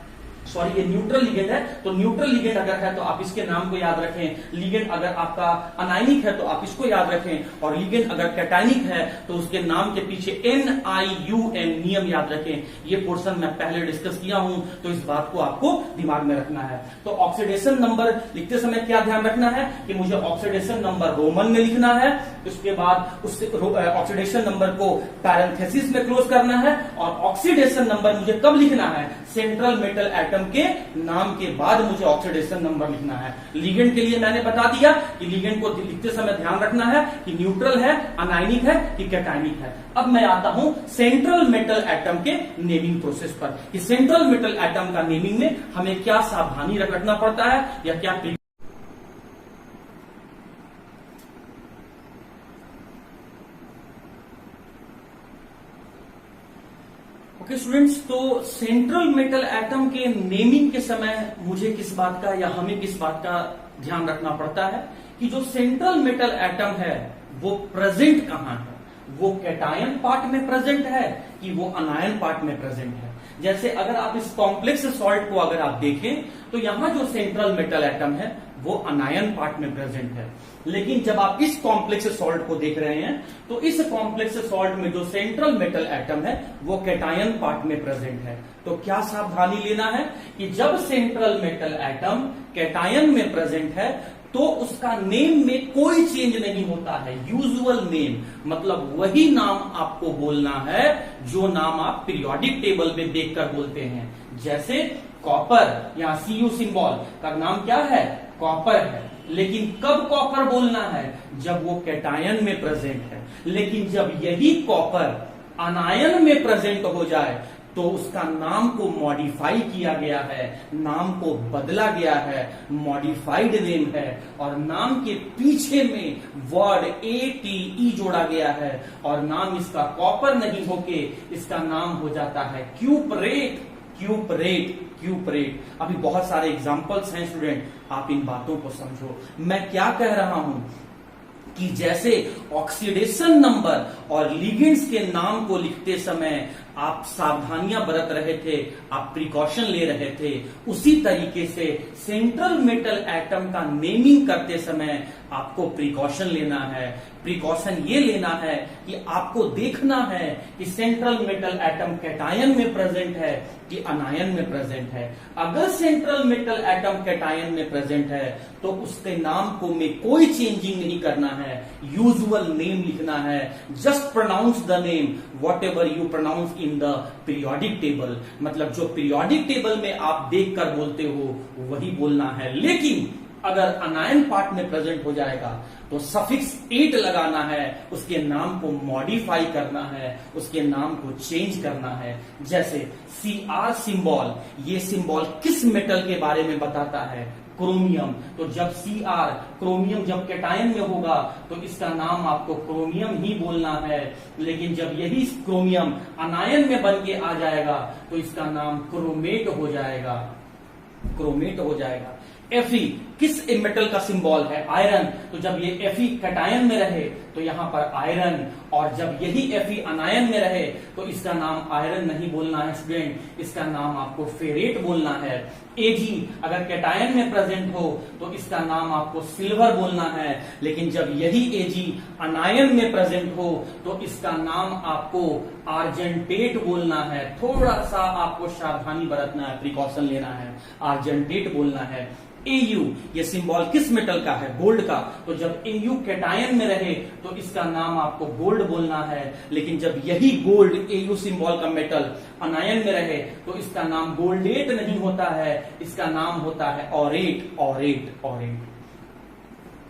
ये न्यूट्रल लिगेंड है तो न्यूट्रल लिगेंड अगर है तो आप इसके नाम को याद रखें। लिगेंड अगर आपका अनायनिक है तो आप इसको याद रखें, और लिगेंड अगर कैटायनिक है तो उसके नाम के पीछे NIUN नियम याद रखें। ये पोर्शन मैं पहले डिस्कस किया हूं तो इस बात को आपको दिमाग में रखना है। तो ऑक्सीडेशन नंबर लिखते समय क्या ध्यान रखना है कि मुझे ऑक्सीडेशन नंबर रोमन में लिखना है, उसके बाद उससे ऑक्सीडेशन नंबर को पैरेंथेसिस में क्लोज करना है, और ऑक्सीडेशन नंबर मुझे कब लिखना है, सेंट्रल मेटल एटम के नाम के बाद मुझे ऑक्सीडेशन नंबर लिखना है। लिगेंड के लिए मैंने बता दिया कि लिगेंड को लिखते समय ध्यान रखना है कि न्यूट्रल है, अनायनिक है कि कैटायनिक है। अब मैं आता हूं सेंट्रल मेटल एटम के नेमिंग प्रोसेस पर, कि सेंट्रल मेटल एटम का नेमिंग में हमें क्या सावधानी रखना पड़ता है या क्या। ओके स्टूडेंट्स, तो सेंट्रल मेटल एटम के नेमिंग के समय मुझे किस बात का या हमें किस बात का ध्यान रखना पड़ता है कि जो सेंट्रल मेटल एटम है वो प्रेजेंट कहां है, वो कैटायन पार्ट में प्रेजेंट है कि वो अनायन पार्ट में प्रेजेंट है। जैसे अगर आप इस कॉम्प्लेक्स सॉल्ट को अगर आप देखें तो यहां जो सेंट्रल मेटल एटम है वो अनायन पार्ट में प्रेजेंट है, लेकिन जब आप इस कॉम्प्लेक्स सॉल्ट को देख रहे हैं तो इस कॉम्प्लेक्स सॉल्ट में जो सेंट्रल मेटल एटम है वो कैटायन पार्ट में प्रेजेंट है। तो क्या सावधानी लेना है कि जब सेंट्रल मेटल एटम कैटायन में प्रेजेंट है तो उसका नेम में कोई चेंज नहीं होता है, यूजुअल नेम, मतलब वही नाम आपको बोलना है जो नाम आप पीरियोडिक टेबल में देखकर बोलते हैं। जैसे कॉपर, यहाँ Cu सिंबल का नाम क्या है, कॉपर है, लेकिन कब कॉपर बोलना है, जब वो कैटायन में प्रेजेंट है। लेकिन जब यही कॉपर अनायन में प्रेजेंट हो जाए तो उसका नाम को मॉडिफाई किया गया है, नाम को बदला गया है, मॉडिफाइड नेम है, और नाम के पीछे में वर्ड ATE जोड़ा गया है, और नाम इसका कॉपर नहीं होके इसका नाम हो जाता है क्यूपरेट। क्यूपरेट, क्यूपरेट। अभी बहुत सारे एग्जांपल्स हैं स्टूडेंट, आप इन बातों को समझो। मैं क्या कह रहा हूं कि जैसे ऑक्सीडेशन नंबर और लिगेंड्स के नाम को लिखते समय आप सावधानियां बरत रहे थे, आप प्रिकॉशन ले रहे थे, उसी तरीके से सेंट्रल मेटल एटम का नेमिंग करते समय आपको प्रिकॉशन लेना है। प्रिकॉशन ये लेना है कि आपको देखना है कि सेंट्रल मेटल एटम कैटायन में प्रेजेंट है कि अनायन में प्रेजेंट है। अगर सेंट्रल मेटल एटम कैटायन में प्रेजेंट है तो उसके नाम को में कोई चेंजिंग नहीं करना है, यूजुअल नेम लिखना है। Just pronounce the name whatever you pronounce in the periodic table, मतलब जो पीरियोडिक टेबल में आप देखकर बोलते हो वही बोलना है। लेकिन अगर अनायन पार्ट में प्रेजेंट हो जाएगा तो सफिक्स 8 लगाना है, उसके नाम को मॉडिफाई करना है, उसके नाम को चेंज करना है। जैसे Cr सिंबल, ये सिंबल किस मेटल के बारे में बताता है? क्रोमियम। तो जब Cr क्रोमियम जब कैटायन में होगा तो इसका नाम आपको क्रोमियम ही बोलना है। लेकिन जब यही क्रोमियम अनायन में बन के आ जाएगा तो इसका नाम क्रोमेट हो जाएगा, क्रोमेट हो जाएगा। Fe किस मेटल का सिंबल है? आयरन। तो जब ये Fe कैटायन में रहे तो यहां पर आयरन, और जब यही Fe अनायन में रहे तो इसका नाम आयरन नहीं बोलना है स्टूडेंट, इसका नाम आपको फेरेट बोलना है। Ag अगर कैटायन में प्रेजेंट हो तो इसका नाम आपको सिल्वर बोलना है। लेकिन जब यही Ag अनायन में प्रेजेंट हो तो इसका नाम आपको आर्जेंटेट बोलना है। थोड़ा सा आपको सावधानी बरतना है, प्रिकॉशन लेना है, आर्जेंटेट बोलना है। Au ये सिंबल किस मेटल का है? गोल्ड का। तो जब Au कैटायन में रहे तो इसका नाम आपको गोल्ड बोलना है। लेकिन जब यही गोल्ड Au सिंबल का मेटल अनायन में रहे तो इसका नाम गोल्डेट नहीं होता है, इसका नाम होता है ऑरेट, ऑरेट, ऑरेट।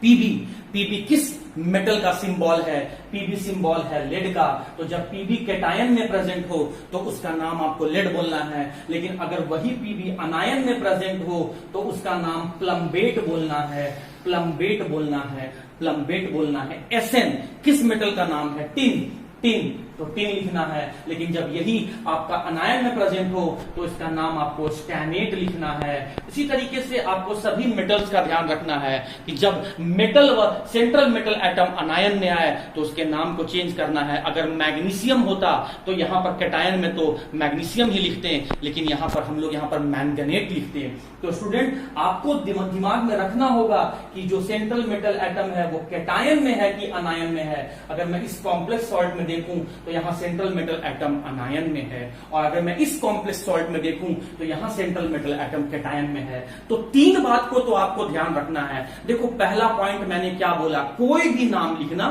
Pb किस मेटल का सिंबल है? Pb सिंबल है लेड का। तो जब Pb कैटायन में प्रेजेंट हो तो उसका नाम आपको लेड बोलना है। लेकिन अगर वही Pb अनायन में प्रेजेंट हो तो उसका नाम प्लम्बेट बोलना है, प्लम्बेट बोलना है, प्लम्बेट बोलना है। Sn किस मेटल का नाम है? Tin, tin. तो टिन लिखना है। लेकिन जब यही आपका अनायन में प्रेजेंट हो तो इसका नाम आपको स्टैनेट लिखना है। इसी तरीके से आपको सभी मेटल्स का ध्यान रखना है कि जब मेटल व सेंट्रल मेटल एटम अनायन में आए तो उसके नाम को चेंज करना है। अगर मैग्नीशियम होता तो यहां पर कैटायन में तो मैग्नीशियम ही लिखते हैं, लेकिन यहां पर हम लोग यहां पर मैंगनेट लिखते हैं। तो स्टूडेंट आपको दिमाग में रखना होगा कि जो सेंट्रल मेटल एटम है वो कैटायन में है कि अनायन में है। अगर मैं इस कॉम्प्लेक्स सॉल्ट में देखूं तो यहां सेंट्रल मेटल एटम अनायन में है, और अगर मैं इस कॉम्प्लेक्स सॉल्ट में देखूं तो यहां सेंट्रल मेटल एटम कैटायन में है। तो तीन बात को तो आपको ध्यान रखना है। देखो पहला पॉइंट मैंने क्या बोला, कोई भी नाम लिखना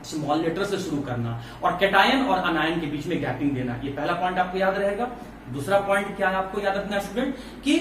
स्मॉल लेटर से शुरू करना और कैटायन और अनायन के बीच में गैपिंग देना, ये पहला पॉइंट आपको याद रहेगा। दूसरा पॉइंट क्या है आपको याद रखना है स्टूडेंट कि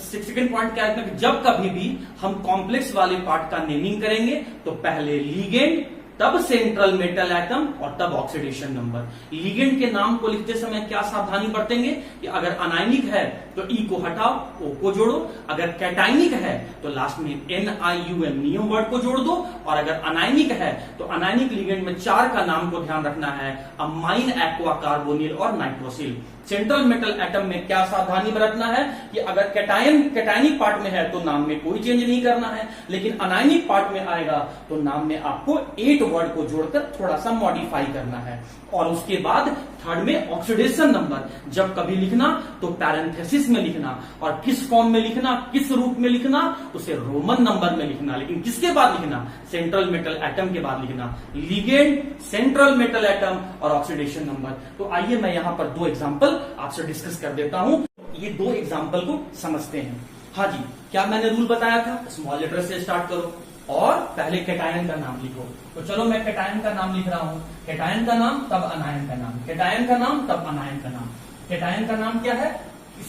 सेकेंड पॉइंट क्या है, जब कभी भी हम कॉम्प्लेक्स वाले पार्ट का नेमिंग करेंगे तो पहले लीगेंड, तब सेंट्रल मेटल एटम और तब ऑक्सीडेशन नंबर। लिगेंड के नाम को लिखते समय क्या सावधानी बरतेंगे कि अगर अनायनिक है तो ई को हटाओ, ओ को जोड़ो। अगर कैटाइनिक है तो लास्ट में NiUN नियम वर्ड को जोड़ दो। और अगर अनायनिक है तो अनायनिक लिगेंड में 4 का नाम को ध्यान रखना है, अमाइन, एक्वा, कार्बोनिल और नाइट्रोसिल। सेंट्रल मेटल एटम में क्या सावधानी बरतना है कि अगर कैटायनिक पार्ट में है तो नाम में कोई चेंज नहीं करना है, लेकिन अनायनिक पार्ट में आएगा तो नाम में आपको 8 वर्ड को जोड़कर थोड़ा सा मॉडिफाई करना है। और उसके बाद थर्ड में ऑक्सीडेशन नंबर, जब कभी लिखना तो पैरेंथेसिस में लिखना, और किस फॉर्म में लिखना, किस रूप में लिखना, उसे रोमन नंबर में लिखना। लेकिन किसके बाद लिखना? सेंट्रल मेटल एटम के बाद लिखना, लिगेंड, सेंट्रल मेटल एटम और ऑक्सीडेशन नंबर। तो आइए मैं यहां पर 2 एग्जांपल आपसे डिस्कस कर देता हूं, ये 2 एग्जांपल को समझते हैं। हाँ जी, क्या मैंने रूल बताया था? स्मॉल लेटर से स्टार्ट करो और पहले कैटायन का नाम लिखो। तो चलो मैं कैटायन का नाम लिख रहा हूं। कैटायन का नाम तब अनायन का नाम, कैटायन का नाम तब अनायन का नाम। कैटायन का नाम क्या है?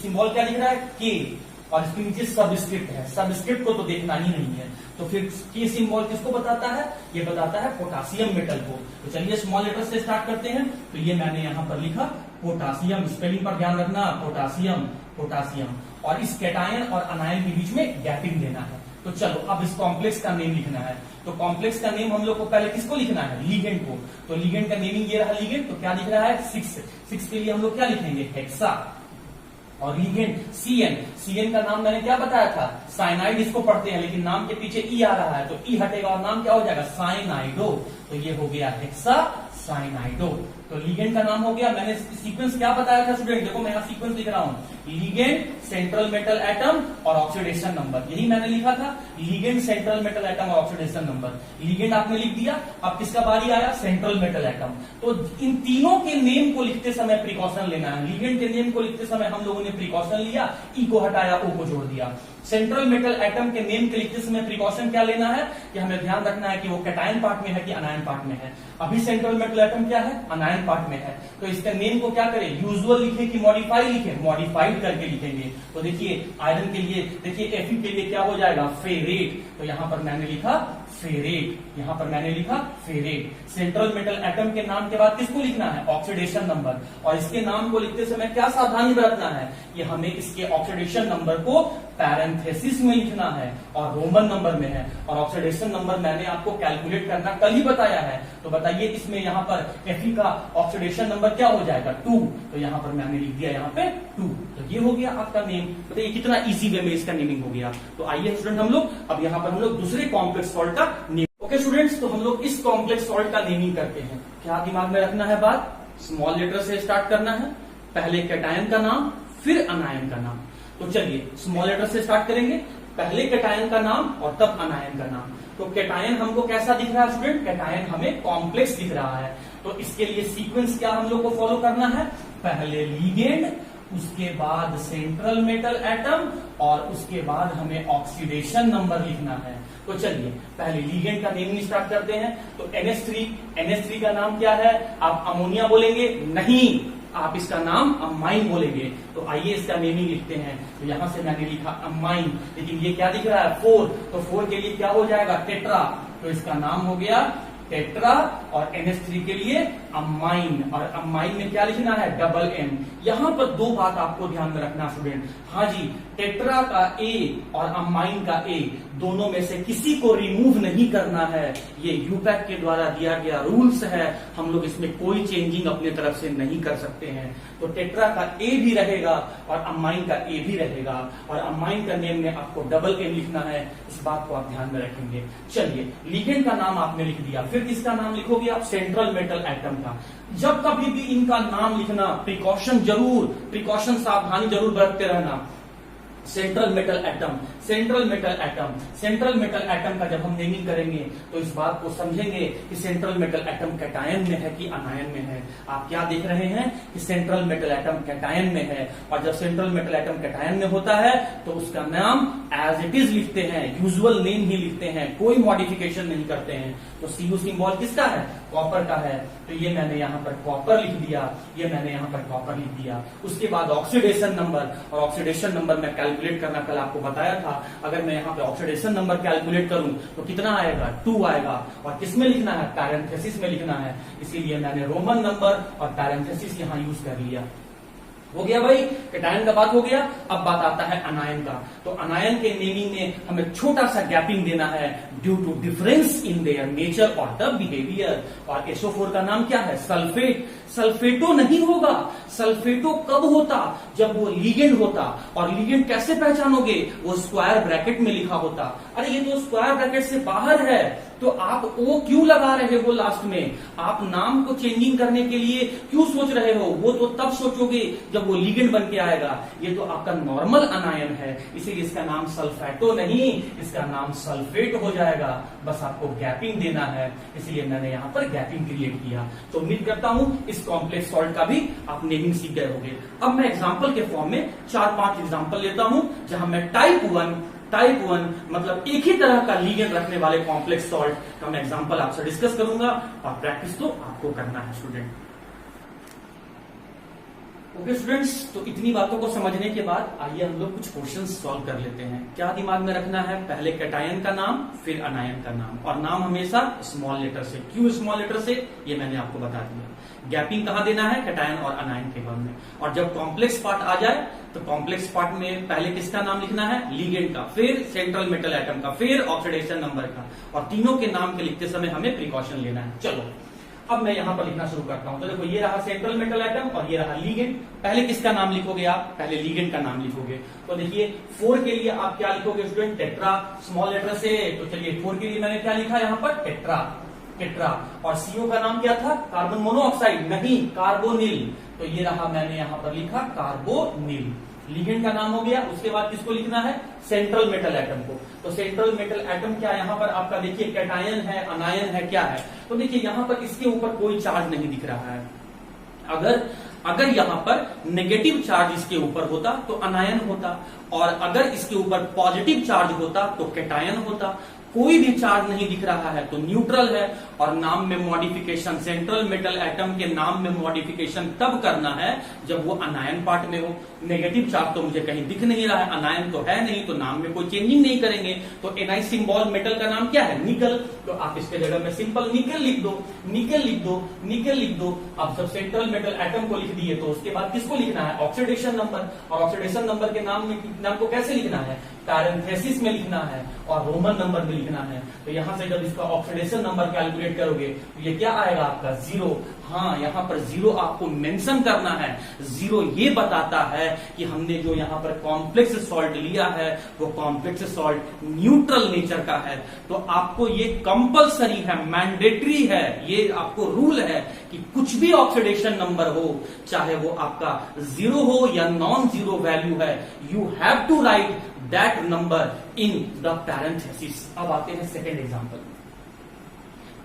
सिंबल क्या लिख रहा है? के, और इसके नीचे सबस्क्रिप्ट है। सबस्क्रिप्ट को तो देखना ही नहीं है, तो फिर के सिंबल किसको बताता है? ये बताता है पोटासियम मेटल को। तो चलिए स्मॉल लेटर से स्टार्ट करते हैं। तो ये मैंने यहां पर लिखा पोटासियम, स्पेलिंग पर ध्यान रखना, पोटासियम, पोटासियम। और इस कैटायन और अनायन के बीच में गैपिंग देना है। तो चलो अब इस कॉम्प्लेक्स का नेम लिखना है। तो कॉम्प्लेक्स का नेम हम लोग को पहले किसको लिखना है? लीगेंड को। तो लीगेंड का नेमिंग ये रहा लीगेंड, तो क्या लिख रहा है? 6 के लिए हम लोग क्या लिखेंगे? हेक्सा, और लिगेंड CN का नाम मैंने क्या बताया था, साइनाइड इसको पढ़ते हैं, लेकिन नाम के पीछे ई आ रहा है तो ई हटेगा और नाम क्या हो जाएगा, साइनाइडो। तो ये हो गया हेक्सासाइनाइडो। तो लिगेंड का नाम हो गया। मैंने सीक्वेंस क्या बताया था स्टूडेंट, देखो मैं यहाँ सीक्वेंस लिख रहा हूँ, लिगेंड, सेंट्रल मेटल एटम और ऑक्सीडेशन नंबर, यही मैंने लिखा था, लिगेंड, सेंट्रल मेटल एटम और ऑक्सीडेशन नंबर। लिगेंड आपने लिख दिया, अब किसका बारी आया, सेंट्रल मेटल एटम। तो इन तीनों के नेम को लिखते समय प्रिकॉशन लेना है। लिगेंड के नेम को लिखते समय हम लोगों ने प्रिकॉशन लिया, ई को हटाया, ओ को जोड़ दिया। सेंट्रल मेटल एटम के नेम के लिखते समय प्रिकॉशन क्या लेना है कि हमें ध्यान रखना है कि वो कैटायन पार्ट में है कि अनायन पार्ट में है। अभी सेंट्रल मेटल एटम क्या है, अनायन पार्ट में है, तो इसका नेम को क्या करें, यूजुअल लिखे कि मॉडिफाई लिखे, मॉडिफाइड करके लिखेंगे। तो देखिए आयरन के लिए, देखिए Fe के लिए क्या हो जाएगा, फेरेट। तो यहां पर मैंने लिखा फेरेट, यहां पर मैंने लिखा फेरेट। सेंट्रल मेटल एटम के नाम के बाद किसको लिखना है, ऑक्सीडेशन नंबर। और इसके नाम को लिखते समय क्या सावधानी बरतना है कि हमें इसके ऑक्सीडेशन नंबर को पैरेंथेसिस में लिखना है और रोमन नंबर में है। और ऑक्सीडेशन नंबर मैंने आपको कैलकुलेट करना कल ही बताया है। तो बताइए इसमें यहाँ पर Fe का ऑक्सीडेशन नंबर क्या हो जाएगा, 2। तो यहाँ पर मैंने लिख दिया यहाँ पे 2। तो ये हो गया आपका नेम। बताइए कितना इजी वे में इसका नेमिंग हो गया। तो आइए स्टूडेंट हम लोग अब यहाँ पर हम लोग दूसरे कॉम्प्लेक्स सॉल्ट का नेम। ओके स्टूडेंट्स, तो हम लोग इस कॉम्प्लेक्स सॉल्ट का नेमिंग करते हैं। क्या दिमाग में रखना है बात, स्मॉल लेटर से स्टार्ट करना है, पहले कैटायन का नाम फिर अनायन का नाम। तो चलिए स्मॉल लेटर से स्टार्ट करेंगे, पहले कैटायन का नाम और तब अनायन का नाम। तो कैटायन हमको कैसा दिख रहा है स्टूडेंट, कैटायन हमें कॉम्प्लेक्स दिख रहा है। तो इसके लिए सीक्वेंस क्या हम लोग को फॉलो करना है, पहले लिगेंड, उसके बाद सेंट्रल मेटल एटम और उसके बाद हमें ऑक्सीडेशन नंबर लिखना है। तो चलिए पहले लिगेंड का नेमिंग स्टार्ट करते हैं। तो NH3 का नाम क्या है, आप अमोनिया बोलेंगे, नहीं, आप इसका नाम अमाइन बोलेंगे। तो आइए इसका नेमिंग लिखते हैं। तो यहां से मैंने लिखा अमाइन, लेकिन ये क्या दिख रहा है, 4। तो 4 के लिए क्या हो जाएगा, टेट्रा। तो इसका नाम हो गया टेट्रा। और NH3 के लिए अमाइन, और अमाइन में क्या लिखना है, डबल M। यहां पर दो बात आपको ध्यान में रखना स्टूडेंट, हाँ जी, टेट्रा का A और अमाइन का A दोनों में से किसी को रिमूव नहीं करना है। ये यूपैक के द्वारा दिया गया रूल्स है, हम लोग इसमें कोई चेंजिंग अपने तरफ से नहीं कर सकते हैं। तो टेट्रा का A भी रहेगा और अमाइन का A भी रहेगा, और अमाइन का नेम में आपको डबल M लिखना है, इस बात को आप ध्यान में रखेंगे। चलिए लिगेंड का नाम आपने लिख दिया, फिर किसका नाम लिखोगे आप, सेंट्रल मेटल एटम का। जब कभी भी इनका नाम लिखना प्रिकॉशन सावधानी जरूर बरतते रहना। सेंट्रल मेटल एटम का जब हम नेमिंग करेंगे तो इस बात को समझेंगे कि सेंट्रल मेटल एटम कैटायन में है कि अनायन में है। आप क्या देख रहे हैं कि सेंट्रल मेटल एटम कैटायन में है, और जब सेंट्रल मेटल एटम कैटायन में होता है तो उसका नाम एज इट इज लिखते हैं, यूजुअल नेम ही लिखते हैं, कोई मॉडिफिकेशन नहीं करते हैं। तो Cu सिंबल किसका है, कॉपर का है। तो ये मैंने यहाँ पर कॉपर लिख दिया, ये मैंने यहाँ पर कॉपर लिख दिया। उसके बाद ऑक्सीडेशन नंबर, और ऑक्सीडेशन नंबर मैं कैलकुलेट करना कल आपको बताया था। अगर मैं यहाँ पे ऑक्सीडेशन नंबर कैलकुलेट करूं तो कितना आएगा, 2 आएगा। और किसमें लिखना है, पैरेंथेसिस में लिखना है, इसीलिए मैंने रोमन नंबर और पैरेंथेसिस यहाँ यूज कर लिया। हो गया भाई, कैटायन का बात हो गया। अब बात आता है अनायन का। तो अनायन के नेमिंग में हमें छोटा सा गैपिंग देना है, due to difference in their nature और द बिहेवियर। और SO4 का नाम क्या है, सल्फेट। सल्फेटो नहीं होगा, सल्फेटो कब होता, जब वो लिगेंड होता। और लिगेंड कैसे पहचानोगे, वो स्क्वायर ब्रैकेट में लिखा होता। अरे ये तो स्क्वायर ब्रैकेट से बाहर है, तो आप O क्यों लगा रहे हो लास्ट में, आप नाम को चेंजिंग करने के लिए क्यों सोच रहे हो, वो तो तब सोचोगे जब वो लिगेंड बन के आएगा। ये तो आपका नॉर्मल अनायन है, इसीलिए इसका नाम सल्फेटो नहीं, इसका नाम सल्फेट हो जाएगा। बस आपको गैपिंग देना है, इसलिए मैंने यहाँ पर गैपिंग क्रिएट किया। तो उम्मीद करता हूं इस कॉम्प्लेक्स सॉल्ट का भी आप नेमिंग सीख गए होंगे। अब मैं एग्जाम्पल के फॉर्म में 4-5 एग्जाम्पल लेता हूं, जहां मैं टाइप 1 मतलब एक ही तरह का लिगेंड रखने वाले कॉम्प्लेक्स सॉल्ट का मैं एग्जांपल आपसे डिस्कस करूंगा, और प्रैक्टिस तो आपको करना है स्टूडेंट। ओके स्टूडेंट्स, तो इतनी बातों को समझने के बाद आइए हम लोग कुछ क्वेश्चन सॉल्व कर लेते हैं। क्या दिमाग में रखना है, पहले कैटायन का नाम फिर अनायन का नाम, और नाम हमेशा स्मॉल लेटर से। क्यों स्मॉल लेटर से, ये मैंने आपको बता दिया। गैपिंग कहां देना है, कैटायन और अनायन के बाद में। और जब कॉम्प्लेक्स पार्ट आ जाए तो कॉम्प्लेक्स पार्ट में पहले किसका नाम लिखना है, लिगेंड का, फिर सेंट्रल मेटल एटम का, फिर ऑक्सीडेशन नंबर का, और तीनों के नाम के लिखते समय हमें प्रिकॉशन लेना है। चलो अब मैं यहां पर लिखना शुरू करता हूं। तो देखो ये रहा सेंट्रल मेटल एटम और ये रहा लीगेंड। पहले किसका नाम लिखोगे आप? पहले लीगेंड का नाम लिखोगे। तो देखिए 4 के लिए आप क्या लिखोगे स्टूडेंट? टेट्रा, स्मॉल लेटर से। तो चलिए 4 के लिए मैंने क्या लिखा यहां पर? Tetra, tetra. और सीओ का नाम क्या था? कार्बन मोनोऑक्साइड, नहीं कार्बोनिल। तो ये रहा, मैंने यहां पर लिखा कार्बोनिल। लीगेंड का नाम हो गया। उसके बाद किसको लिखना है? सेंट्रल मेटल एटम को। तो सेंट्रल मेटल एटम क्या यहां पर आपका देखिए कैटायन है, अनायन है, क्या है? तो देखिए यहां पर इसके ऊपर कोई चार्ज नहीं दिख रहा है। अगर यहां पर नेगेटिव चार्ज इसके ऊपर होता तो अनायन होता, और अगर इसके ऊपर पॉजिटिव चार्ज होता तो कैटायन होता। कोई भी चार्ज नहीं दिख रहा है तो न्यूट्रल है। और नाम में मॉडिफिकेशन, सेंट्रल मेटल एटम के नाम में मॉडिफिकेशन तब करना है जब वो अनायन पार्ट में हो। नेगेटिव चार्ज तो मुझे कहीं दिख नहीं रहा है, अनायन तो है नहीं, तो नाम में कोई चेंजिंग नहीं करेंगे। तो Ni सिंबल मेटल का नाम क्या है? निकल। तो आप इसके जगह में सिंपल निकल लिख दो, निकल लिख दो, निकल लिख दो। अब जब सेंट्रल मेटल एटम को लिख दिए तो उसके बाद किसको लिखना है? Oxidation number. और ऑक्सीडेशन नंबर के नाम को कैसे लिखना है? पैरेंथेसिस में लिखना है और रोमन नंबर में लिखना है। तो यहां से जब इसका ऑक्सीडेशन नंबर कैलकुलेट करोगे तो ये क्या आएगा आपका? 0। हाँ, यहां पर 0 आपको मेंशन करना है। 0 ये बताता है कि हमने जो यहां पर कॉम्प्लेक्स सॉल्ट लिया है वो कॉम्प्लेक्स सॉल्ट न्यूट्रल नेचर का है। तो आपको ये कंपलसरी है, मैंडेटरी है, ये आपको रूल है कि कुछ भी ऑक्सीडेशन नंबर हो, चाहे वो आपका 0 हो या नॉन 0 वैल्यू है, you have to write that number in the parenthesis. अब आते हैं सेकेंड एग्जाम्पल।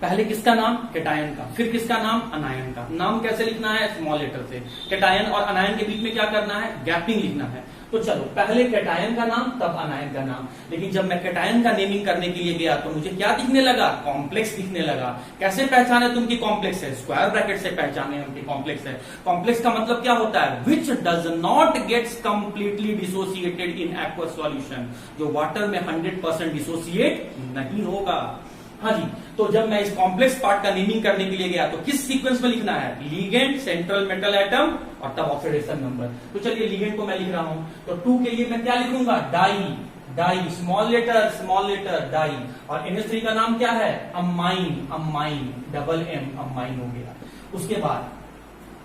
पहले किसका नाम? कैटायन का। फिर किसका नाम? अनायन का। नाम कैसे लिखना है? स्मॉल लेटर से। कैटायन और अनायन के बीच में क्या करना है? गैपिंग लिखना है। तो चलो पहले कैटायन का नाम तब अनायन का नाम। लेकिन जब मैं कैटायन का नेमिंग करने के लिए गया तो मुझे क्या दिखने लगा? कॉम्प्लेक्स दिखने लगा। कैसे पहचाने तुम की कॉम्प्लेक्स है? स्क्वायर ब्रैकेट से पहचाने हम की कॉम्प्लेक्स है। कॉम्प्लेक्स का मतलब क्या होता है? Which does not gets completely dissociated in aqueous solution, जो वाटर में 100% डिसोसिएट नहीं होगा। हाँ जी, तो जब मैं इस कॉम्प्लेक्स पार्ट का नेमिंग करने के लिए गया तो किस सीक्वेंस में लिखना है? लीगेंड, सेंट्रल मेटल एटम और तब ऑक्सीडेशन नंबर। तो चलिए लीगेंड को मैं लिख रहा हूं। तो 2 के लिए मैं क्या लिखूंगा? Di, di, small letter di. और NH3 का नाम क्या है? Ammine, ammine, double M, ammine हो गया। उसके बाद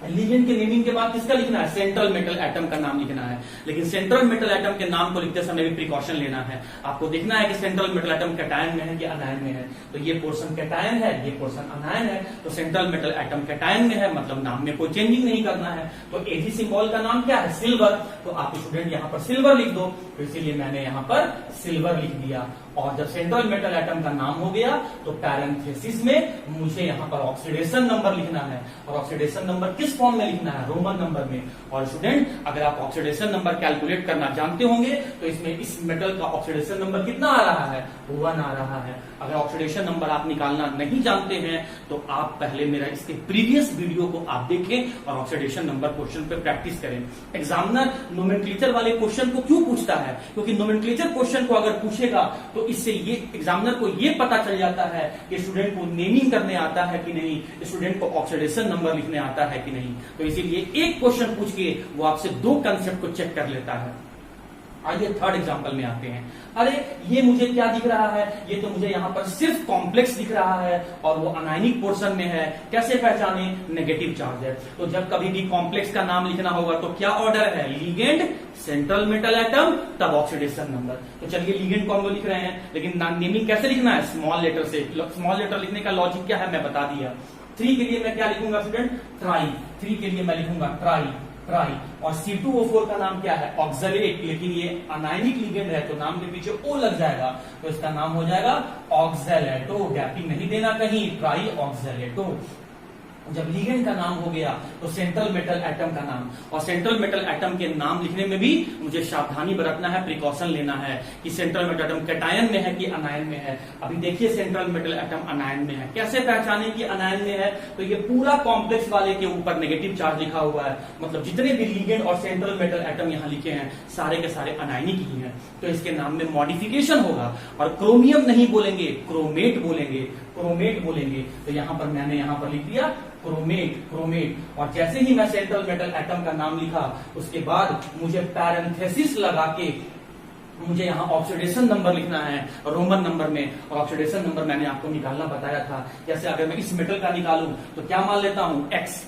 लीगेंड के नेमिंग के बाद किसका लिखना है? सेंट्रल मेटल एटम का नाम लिखना है। लेकिन सेंट्रल मेटल एटम के नाम को लिखते समय भी प्रिकॉशन लेना है। आपको देखना है कि सेंट्रल मेटल एटम कैटायन में है कि अनायन में है। तो ये पोर्शन कैटायन है, ये पोर्शन अनायन है। तो सेंट्रल मेटल एटम कैटायन में है, मतलब नाम में कोई चेंजिंग नहीं करना है। तो Ag सिंबल का नाम क्या है? सिल्वर। तो आप स्टूडेंट यहाँ पर सिल्वर लिख दो। तो इसीलिए मैंने यहाँ पर सिल्वर लिख दिया। और जब सेंट्रल मेटल एटम का नाम हो गया तो पैरेंथेसिस में मुझे यहाँ पर ऑक्सीडेशन नंबर लिखना है। और ऑक्सीडेशन नंबर किस फॉर्म में लिखना है? रोमन नंबर में। और स्टूडेंट अगर आप ऑक्सीडेशन नंबर कैलकुलेट करना जानते होंगे तो इसमें इस मेटल का ऑक्सीडेशन नंबर कितना आ रहा है? 1 आ रहा है। अगर ऑक्सीडेशन नंबर आप निकालना नहीं जानते हैं तो आप पहले मेरा इसके प्रीवियस वीडियो को आप देखें और ऑक्सीडेशन नंबर क्वेश्चन पे प्रैक्टिस करें। एग्जामिनर नोमेनक्लेचर वाले क्वेश्चन को क्यों पूछता है? क्योंकि नोमेनक्लेचर क्वेश्चन को अगर पूछेगा तो इससे ये एग्जामिनर को ये पता चल जाता है कि स्टूडेंट को नेमिंग करने आता है कि नहीं, स्टूडेंट को ऑक्सीडेशन नंबर लिखने आता है कि नहीं। तो इसीलिए एक क्वेश्चन पूछ के वो आपसे 2 कंसेप्ट को चेक कर लेता है। आइए थर्ड एग्जांपल में आते हैं। अरे ये मुझे क्या दिख रहा है? ये तो मुझे यहाँ पर सिर्फ कॉम्प्लेक्स दिख रहा है और वो अनायनिक पोर्शन में है। कैसे पहचाने? नेगेटिव चार्ज है। तो जब कभी भी कॉम्प्लेक्स का नाम लिखना होगा तो क्या ऑर्डर है? लीगेंड, सेंट्रल मेटल एटम, तब ऑक्सीडेशन नंबर। तो चलिए लीगेंड को हम लोग लिख रहे हैं, लेकिन नेमिंग कैसे लिखना है? स्मॉल लेटर से। स्मॉल लेटर लिखने का लॉजिक क्या है मैं बता दिया। 3 के लिए मैं क्या लिखूंगा स्टूडेंट? ट्राई। 3 के लिए मैं लिखूंगा ट्राई, ट्राई। और C2O4 का नाम क्या है? ऑक्सलेट। लेकिन ये अनायनिक लिगेंड है तो नाम के पीछे O लग जाएगा, तो इसका नाम हो जाएगा ऑक्सलेटो। गैपिंग नहीं देना कहीं, ट्राई ऑक्सलेटो। जब लिगेंड का नाम हो गया तो सेंट्रल मेटल एटम का नाम। और सेंट्रल मेटल एटम के नाम लिखने में भी मुझे सावधानी बरतना है, प्रिकॉशन लेना है कि सेंट्रल मेटल एटम कैटायन में है कि अनायन में है। अभी देखिए सेंट्रल मेटल एटम अनायन में है। कैसे पहचाने कि अनायन में है? तो ये पूरा कॉम्प्लेक्स वाले के ऊपर नेगेटिव चार्ज लिखा हुआ है, मतलब जितने भी लिगेंड और सेंट्रल मेटल एटम यहाँ लिखे हैं सारे के सारे अनायनिक ही हैं। तो इसके नाम में मॉडिफिकेशन होगा और क्रोमियम नहीं बोलेंगे, क्रोमेट बोलेंगे, क्रोमेट बोलेंगे। तो यहाँ पर मैंने यहाँ पर लिख दिया क्रोमेट, क्रोमेट। और जैसे ही मैं सेंट्रल मेटल एटम का नाम लिखा उसके बाद मुझे पैरेंथेसिस लगा के मुझे यहाँ ऑक्सीडेशन नंबर लिखना है रोमन नंबर में, और ऑक्सीडेशन नंबर मैंने आपको निकालना बताया था। जैसे अगर मैं इस मेटल का निकालूं तो क्या मान लेता हूं, एक्स,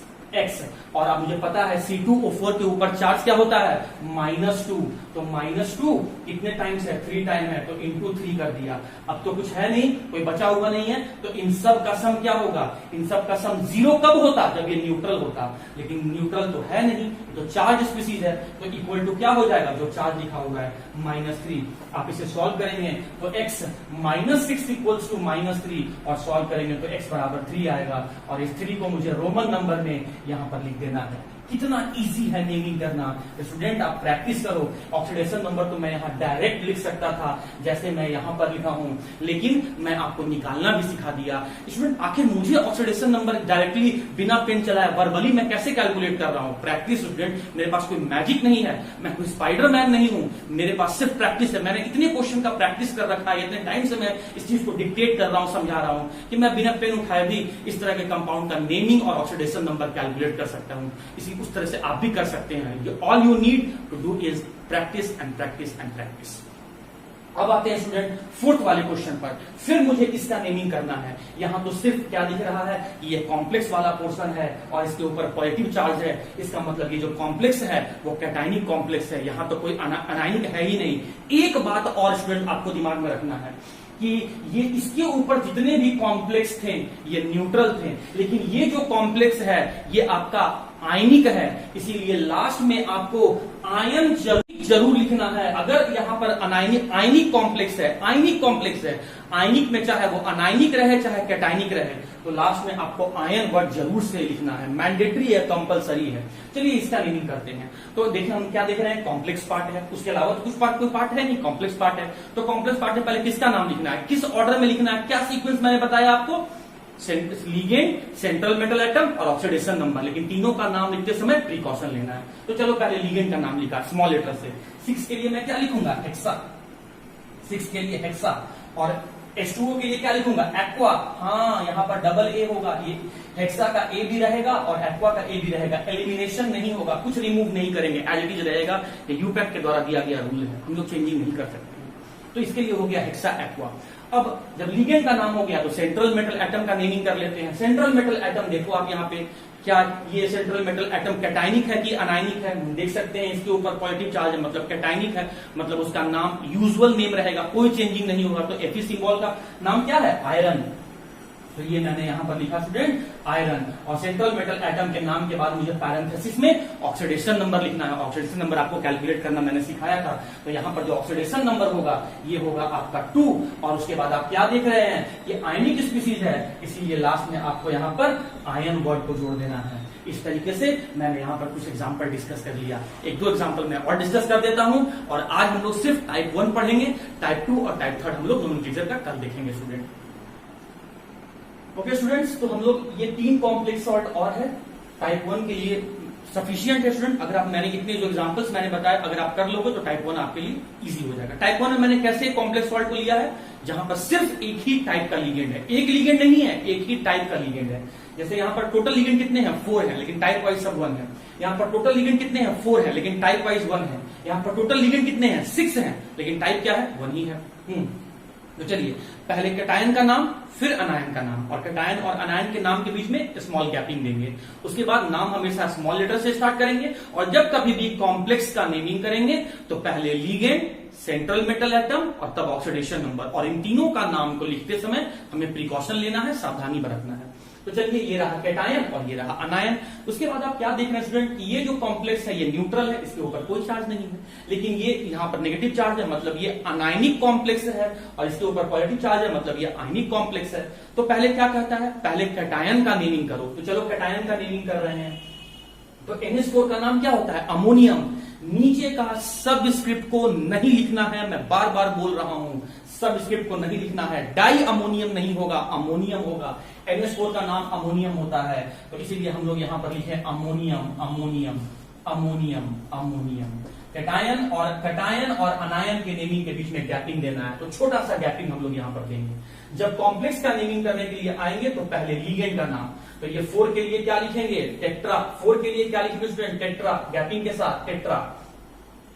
और अब मुझे पता है C2O4 के ऊपर चार्ज क्या होता है, -2, तो -2 कितने टाइम्स है, 3 टाइम है, तो इंटू 3 कर दिया। अब तो कुछ है नहीं, कोई बचा हुआ नहीं है, तो इन सब का सम क्या होगा, इन सब का सम 0 कब होता, जब ये न्यूट्रल होता, लेकिन न्यूट्रल तो है नहीं, तो चार्ज स्पीसीज है, तो इक्वल टू क्या हो जाएगा, जो चार्ज लिखा हुआ है -3। आप इसे सॉल्व करेंगे तो x -6 इक्वल्स टू -3, और सॉल्व करेंगे तो x बराबर 3 आएगा, और इस 3 को मुझे रोमन नंबर में यहां पर लिख देना है। कितना इजी है नेमिंग करना। स्टूडेंट आप प्रैक्टिस करो। ऑक्सीडेशन नंबर तो मैं यहाँ डायरेक्ट लिख सकता था जैसे मैं यहाँ पर लिखा हूं, लेकिन मैं आपको निकालना भी सिखा दिया। स्टूडेंट आखिर मुझे ऑक्सीडेशन नंबर डायरेक्टली बिना पेन चलाए वर्बली मैं कैसे कैलकुलेट कर रहा हूँ। प्रैक्टिस स्टूडेंट, मेरे पास कोई मैजिक नहीं है, मैं कोई स्पाइडरमैन नहीं हूं, मेरे पास सिर्फ प्रैक्टिस है। मैंने इतने क्वेश्चन का प्रैक्टिस कर रखा है, इतने टाइम से मैं इस चीज को डिक्टेट कर रहा हूं, समझा रहा हूं कि मैं बिना पेन उठाए भी इस तरह के कंपाउंड का नेमिंग और ऑक्सीडेशन नंबर कैलकुलेट कर सकता हूं। इसी उस तरह से आप भी कर सकते हैं। All you need to do is practice and practice and practice. अब आते हैं स्टूडेंट फोर्थ वाले क्वेश्चन पर। फिर मुझे इसका नेमिंग करना है। यहां तो सिर्फ क्या दिख रहा है, ये कॉम्प्लेक्स वाला पोर्शन है और इसके ऊपर पॉजिटिव चार्ज है। इसका मतलब ये जो कॉम्प्लेक्स है वो कैटायनिक कॉम्प्लेक्स है, यहां तो कोई अनायनिक है ही नहीं। एक बात और स्टूडेंट आपको दिमाग में रखना है कि ये इसके ऊपर जितने भी कॉम्प्लेक्स थे ये न्यूट्रल थे, लेकिन ये जो कॉम्प्लेक्स है ये आपका आयनिक है, इसीलिए लास्ट में आपको आयन जरूर लिखना है। अगर यहां पर आयनिक कॉम्प्लेक्स है, आयनिक में चाहे वो अनायनिक रहे चाहे कैटायनिक रहे, तो लास्ट में आपको आयन वर्ड जरूर से लिखना है, मैंडेटरी है, कंपलसरी है। चलिए इसका मीनिंग करते हैं। तो देखिए हम क्या देख रहे हैं, कॉम्प्लेक्स पार्ट है, उसके अलावा तो कोई पार्ट है नहीं, कॉम्प्लेक्स पार्ट है। तो कॉम्प्लेक्स पार्ट में पहले किसका नाम लिखना है, किस ऑर्डर में लिखना है, क्या सीक्वेंस मैंने बताया आपको, लिगेंड, सेंट्रल मेटल एटम और ऑक्सीडेशन नंबर, लेकिन तीनों का नाम लिखते समय प्रिकॉशन लेना है। तो चलो पहले लिगेंड का नाम लिखा स्मॉल लेटर से। 6 के लिए मैं क्या लिखूंगा, हेक्सा, 6 के लिए हेक्सा, और H2O के लिए क्या लिखूंगा, एक्वा। हाँ यहाँ पर डबल ए होगा, ये हेक्सा का ए भी रहेगा और एक्वा का ए भी रहेगा। एलिमिनेशन नहीं होगा, कुछ रिमूव नहीं करेंगे, एज इट इज रहेगा। ये यूपैक के द्वारा दिया गया रूल है, हम लोग चेंजिंग नहीं कर सकते। तो इसके लिए हो गया हेक्सा एक्वा। अब जब लिगेंड का नाम हो गया तो सेंट्रल मेटल एटम का नेमिंग कर लेते हैं। सेंट्रल मेटल एटम देखो आप यहाँ पे, क्या ये सेंट्रल मेटल एटम कैटायनिक है कि अनायनिक है, देख सकते हैं इसके ऊपर पॉजिटिव चार्ज है, मतलब कैटायनिक है, मतलब उसका नाम यूजुअल नेम रहेगा, कोई चेंजिंग नहीं होगा। तो Fe सिंबल का नाम क्या है, आयरन। तो ये मैंने यहां पर लिखा स्टूडेंट आयरन, और सेंट्रल मेटल एटम के नाम के बाद मुझे पैरेंथेसिस में ऑक्सीडेशन नंबर लिखना है। ऑक्सीडेशन नंबर आपको कैलकुलेट करना मैंने सिखाया था। तो यहां पर जो ऑक्सीडेशन नंबर होगा ये होगा आपका 2, और उसके बाद आप क्या देख रहे हैं, ये आयनिक स्पीसीज है, इसीलिए लास्ट में आपको यहाँ पर आयन वर्ड को जोड़ देना है। इस तरीके से मैंने यहाँ पर कुछ एग्जाम्पल डिस्कस कर लिया। 1-2 एग्जाम्पल मैं और डिस्कस कर देता हूं, और आज हम लोग सिर्फ टाइप 1 पढ़ेंगे, टाइप 2 और टाइप 3 हम लोग नोमेनक्लेचर का कल देखेंगे स्टूडेंट। ओके स्टूडेंट्स, तो हम लोग ये 3 कॉम्प्लेक्स सॉल्ट और है टाइप 1 के लिए सफिशिएंट है स्टूडेंट। अगर आप मैंने इतने जो एग्जांपल्स मैंने बताया अगर आप कर लोगे तो टाइप 1 आपके लिए इजी हो जाएगा। टाइप 1 में मैंने कैसे कॉम्प्लेक्स सॉल्ट को लिया है, जहां पर सिर्फ एक ही टाइप का लिगेंड है, एक लिगेंड नहीं है, एक ही टाइप का लिगेंड है। जैसे यहाँ पर टोटल लिगेंड कितने हैं, 4 है, लेकिन टाइप वाइज सब 1 है। यहाँ पर टोटल लिगेंड कितने हैं, 4 है, लेकिन टाइप वाइज 1 है। यहाँ पर टोटल लिगेंड कितने हैं, 6 है, लेकिन टाइप क्या है, 1 ही है। तो चलिए पहले कैटायन का नाम फिर अनायन का नाम, और कैटायन और अनायन के नाम के बीच में स्मॉल गैपिंग देंगे। उसके बाद नाम हमेशा स्मॉल लेटर से स्टार्ट करेंगे, और जब कभी भी कॉम्प्लेक्स का नेमिंग करेंगे तो पहले लिगेंड, सेंट्रल मेटल एटम और तब ऑक्सीडेशन नंबर, और इन तीनों का नाम को लिखते समय हमें प्रिकॉशन लेना है, सावधानी बरतना है। तो चलिए ये रहा कैटायन और ये रहा अनायन। उसके बाद आप क्या देख रहे हैं स्टूडेंट, ये जो कॉम्प्लेक्स है ये न्यूट्रल है, इसके ऊपर कोई चार्ज नहीं है, लेकिन ये यहाँ पर नेगेटिव चार्ज है, मतलब ये अनायनिक कॉम्प्लेक्स है, और इसके ऊपर पॉजिटिव चार्ज है, मतलब ये आयनिक कॉम्प्लेक्स है। तो पहले क्या कहता है, पहले कैटायन का नेमिंग करो। तो चलो कैटायन का नेमिंग कर रहे हैं। तो NH4 का नाम क्या होता है, अमोनियम। नीचे का सब स्क्रिप्ट को नहीं लिखना है, मैं बार बार बोल रहा हूं, सब स्क्रिप्ट को नहीं लिखना है। डाई अमोनियम नहीं होगा, अमोनियम होगा। NH4 का नाम अमोनियम होता है, तो इसीलिए हम लोग यहां पर लिखे ammonium, ammonium, ammonium, ammonium. Cation और अनायन के नेमिंग के बीच में गैपिंग देना है, तो छोटा सा गैपिंग हम लोग यहां पर देंगे। जब कॉम्प्लेक्स का नेमिंग करने के लिए आएंगे तो पहले लिगेंड का नाम, तो ये 4 के लिए क्या लिखेंगे, टेट्रा। 4 के लिए क्या लिखेंगे स्टूडेंट, टेट्रा, गैपिंग के साथ टेट्रा।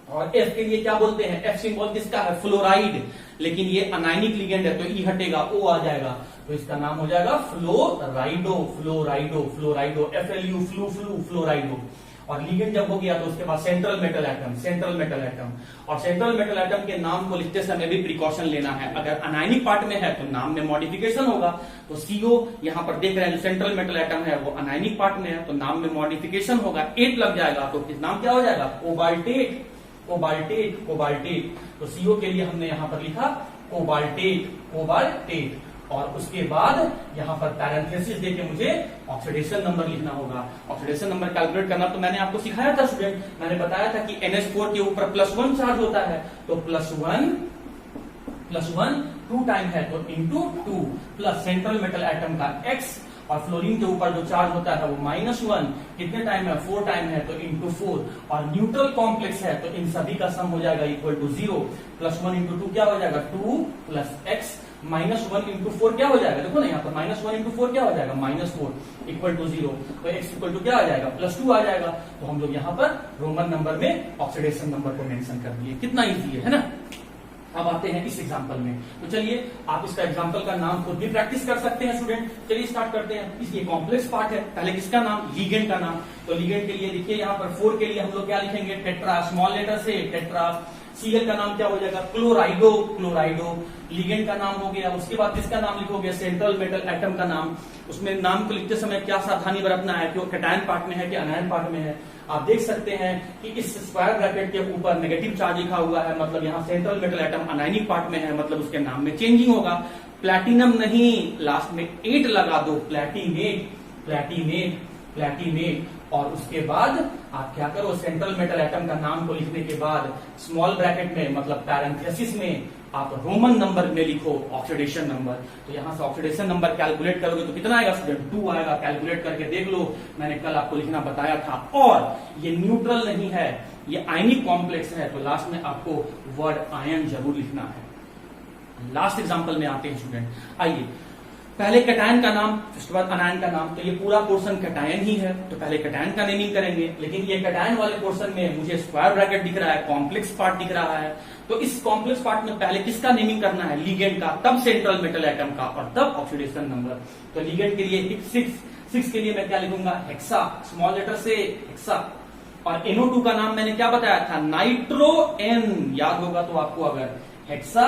और F के लिए क्या बोलते हैं, F सिंबल किसका है, फ्लोराइड, लेकिन ये अनायनिक लिगेंड है तो E हटेगा, O आ जाएगा, तो इसका नाम हो जाएगा फ्लोराइडो, फ्लोराइडो, फ्लोराइडो, FLU, फ्लू फ्लू, फ्लोराइडो। और लिगेंड जब हो गया तो उसके बाद central metal atom, central metal atom, और सेंट्रल मेटल एटम के नाम को लिखते समय भी प्रिकॉशन लेना है। अगर अनायनिक पार्ट में है तो नाम में मॉडिफिकेशन होगा, तो CO यहां पर देख रहे हैं जो सेंट्रल मेटल एटम है वो अनायनिक पार्ट में है तो नाम में मॉडिफिकेशन होगा, 8 लग जाएगा तो नाम क्या हो जाएगा, कोबाल्टेट, कोबाल्टेट, कोबाल्टेट। तो CO के लिए हमने यहां पर लिखा कोबाल्टेट, कोबाल्टेट। और उसके बाद यहां पर पैरेंथेसिस देके मुझे ऑक्सीडेशन नंबर लिखना होगा। ऑक्सीडेशन नंबर कैलकुलेट करना तो मैंने आपको सिखाया था स्टूडेंट, मैंने बताया था कि NH4 के ऊपर +1 चार्ज होता है तो +1 2 टाइम है तो into 2 plus central metal atom का X, और फ्लोरीन के ऊपर जो चार्ज होता है वो -1 कितने टाइम है, 4 टाइम है तो इंटू 4, और न्यूट्रल कॉम्प्लेक्स है तो इन सभी का सम हो जाएगा इक्वल टू 0, +1 इंटू 2 क्या हो जाएगा 2 प्लस X, -1 इंटू 4 क्या हो जाएगा, देखो ना यहाँ पर -1 इंटू 4 क्या हो जाएगा, -4 इक्वल टू 0, तो X इक्वल टू क्या आ जाएगा, +2 आ जाएगा। तो हम लोग यहाँ पर रोमन नंबर में ऑक्सीडेशन नंबर को मेंशन कर दिए, कितना इजी है ना। अब आते हैं इस एग्जांपल में, तो चलिए आप इसका एग्जांपल का नाम खुद भी प्रैक्टिस कर सकते हैं स्टूडेंट। चलिए स्टार्ट करते हैं। इसलिए कॉम्प्लेक्स पार्ट है, पहले किसका नाम, लिगेंड का नाम। तो लिगेंड के लिए देखिए यहाँ पर 4 के लिए हम लोग क्या लिखेंगे, टेट्रा, स्मॉल लेटर से टेट्रा। Cl का नाम क्या हो जाएगा, क्लोराइडो, क्लोराइडो। लिगेंड का नाम हो गया, उसके बाद किसका नाम लिखोगे, सेंट्रल मेटल एटम का नाम। उसमें नाम को लिखते समय क्या सावधानी बरतना है कि वो कैटायन पार्ट में है कि अनायन पार्ट में है। आप देख सकते हैं कि इस स्क्वायर ब्रैकेट के ऊपर नेगेटिव चार्ज लिखा हुआ है, मतलब यहाँ central metal atom anionic part में है, मतलब उसके नाम में चेंजिंग होगा। प्लैटिनम नहीं, लास्ट में 8 लगा दो, प्लैटिनेट, प्लैटिनेट, प्लैटिनेट। और उसके बाद आप क्या करो, सेंट्रल मेटल एटम का नाम को लिखने के बाद स्मॉल ब्रैकेट में मतलब पैरेंथेसिस में आप रोमन नंबर में लिखो ऑक्सीडेशन नंबर। तो यहां से ऑक्सीडेशन नंबर कैलकुलेट करोगे तो कितना आएगा स्टूडेंट, 2 आएगा। कैलकुलेट करके देख लो, मैंने कल आपको लिखना बताया था। और ये न्यूट्रल नहीं है, ये आयनिक कॉम्प्लेक्स है, तो लास्ट में आपको वर्ड आयन जरूर लिखना है। लास्ट एग्जांपल में आते हैं स्टूडेंट, आइए। पहले कैटायन का नाम, उसके बाद अनायन का नाम। तो ये पूरा पोर्शन कैटायन ही है, तो पहले कैटायन का नेमिंग करेंगे। लेकिन ये कैटायन वाले पोर्शन में मुझे स्क्वायर ब्रैकेट दिख रहा है, कॉम्प्लेक्स पार्ट दिख रहा है, तो इस कॉम्प्लेक्स पार्ट में पहले किसका नेमिंग करना है, लिगेंड का, तब सेंट्रल मेटल एटम का, और तब ऑक्सीडेशन नंबर। तो लिगेंड के लिए 6 के लिए मैं क्या लिखूंगा, हेक्सा, स्मॉल लेटर से हेक्सा। और NO2 का नाम मैंने क्या बताया था, नाइट्रो एन, याद होगा तो आपको, अगर हेक्सा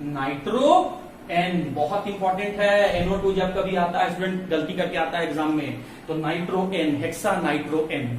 नाइट्रो एन, बहुत इंपॉर्टेंट है। NO2 जब कभी आता है, स्टूडेंट गलती करके आता है एग्जाम में, तो nitro N, hexa nitro N.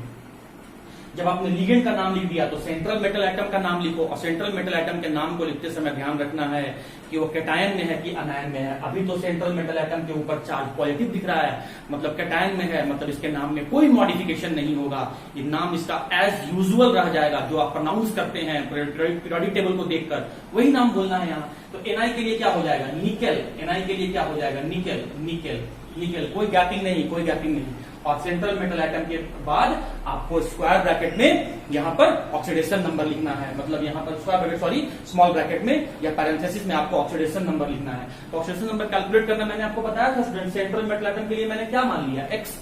जब आपने लिगेंड का नाम लिख दिया तो सेंट्रल मेटल एटम का नाम लिखो, और सेंट्रल मेटल एटम के नाम को लिखते समय ध्यान रखना है कि वो कैटायन में है कि अनायन में है। अभी तो सेंट्रल मेटल एटम के ऊपर चार्ज पॉजिटिव दिख रहा है, मतलब कैटायन में है, मतलब इसके नाम में कोई मॉडिफिकेशन नहीं होगा। ये नाम इसका एज यूजुअल रह जाएगा, जो आप प्रोनाउंस करते हैं पीरियोडिक टेबल को देखकर, वही नाम बोलना है यहाँ। तो Na के लिए क्या हो जाएगा, निकेल। Na के लिए क्या हो जाएगा, निकेल, निकेल, निकेल। कोई गैपिंग नहीं, कोई गैपिंग नहीं। और सेंट्रल मेटल एटम के बाद आपको स्क्वायर ब्रैकेट में यहाँ पर ऑक्सीडेशन नंबर लिखना है, मतलब यहाँ पर square bracket, sorry small bracket में या पैरेंथेसिस में आपको ऑक्सीडेशन नंबर लिखना है। तो ऑक्सीडेशन नंबर कैलकुलेट करना मैंने आपको बताया था स्टूडेंट। सेंट्रल मेटल एटम के लिए मैंने क्या मान लिया, X।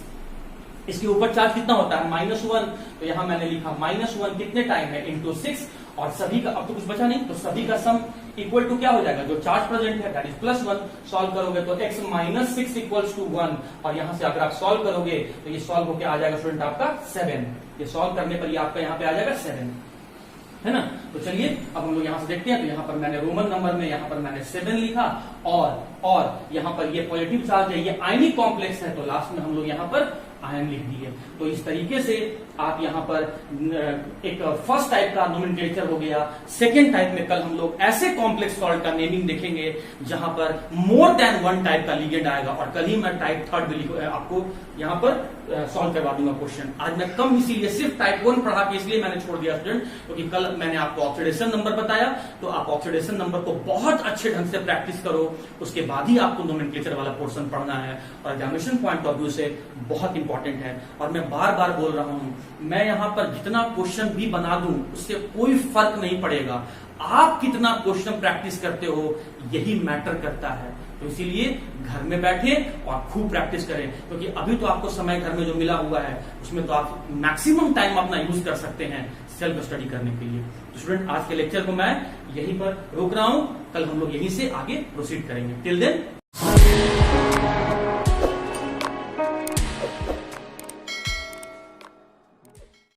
इसके ऊपर चार्ज कितना होता है, -1, तो यहां मैंने लिखा -1 कितने टाइम है, इंटू 6। और सभी का, अब तो कुछ बचा नहीं, तो सभी का सम इक्वल टू क्या हो जाएगा, जो चार्ज प्रेजेंट है दैट इज +1। सॉल्व करोगे तो x - 6 इक्वल्स टू 1, और यहां से अगर आप सॉल्व करोगे तो ये सॉल्व होकर आ जाएगा स्टूडेंट आपका 7। ये सॉल्व करने पर ये आपका यहाँ पे आ जाएगा 7, है ना। तो चलिए अब हम लोग यहां से देखते हैं। तो यहाँ पर मैंने रोमन नंबर में यहाँ पर मैंने 7 लिखा, और यहाँ पर ये पॉजिटिव चार्ज है, ये आयनिक कॉम्प्लेक्स है, तो लास्ट में हम लोग यहाँ पर आयन लिख दिए। तो इस तरीके से आप यहाँ पर एक फर्स्ट टाइप का नोमेनक्लेचर हो गया। सेकेंड टाइप में कल हम लोग ऐसे कॉम्प्लेक्स सॉल्ट का नेमिंग देखेंगे जहां पर मोर देन 1 टाइप का लिगेंड आएगा, और कल ही मैं टाइप 3 भी आपको यहाँ पर सॉल्व करवा दूंगा क्वेश्चन। आज मैं कम इसीलिए सिर्फ टाइप 1 पढ़ा के इसलिए मैंने छोड़ दिया स्टूडेंट, क्योंकि कल मैंने आपको ऑक्सीडेशन नंबर बताया, तो आप ऑक्सीडेशन नंबर को बहुत अच्छे ढंग से प्रैक्टिस करो, उसके बाद ही आपको नोमेनक्लेचर वाला पोर्शन पढ़ना है, और एग्जामिनेशन पॉइंट ऑफ व्यू से बहुत इंपॉर्टेंट है। और मैं बार बार बोल रहा हूं, मैं यहां पर जितना क्वेश्चन भी बना दूं उससे कोई फर्क नहीं पड़ेगा। आप कितना क्वेश्चन प्रैक्टिस करते हो यही मैटर करता है। तो इसीलिए घर में बैठे और खूब प्रैक्टिस करें, क्योंकि अभी तो आपको समय घर में जो मिला हुआ है उसमें तो आप मैक्सिमम टाइम अपना यूज कर सकते हैं सेल्फ स्टडी करने के लिए। तो स्टूडेंट, आज के लेक्चर को मैं यहीं पर रोक रहा हूं, कल हम लोग यहीं से आगे प्रोसीड करेंगे। Till then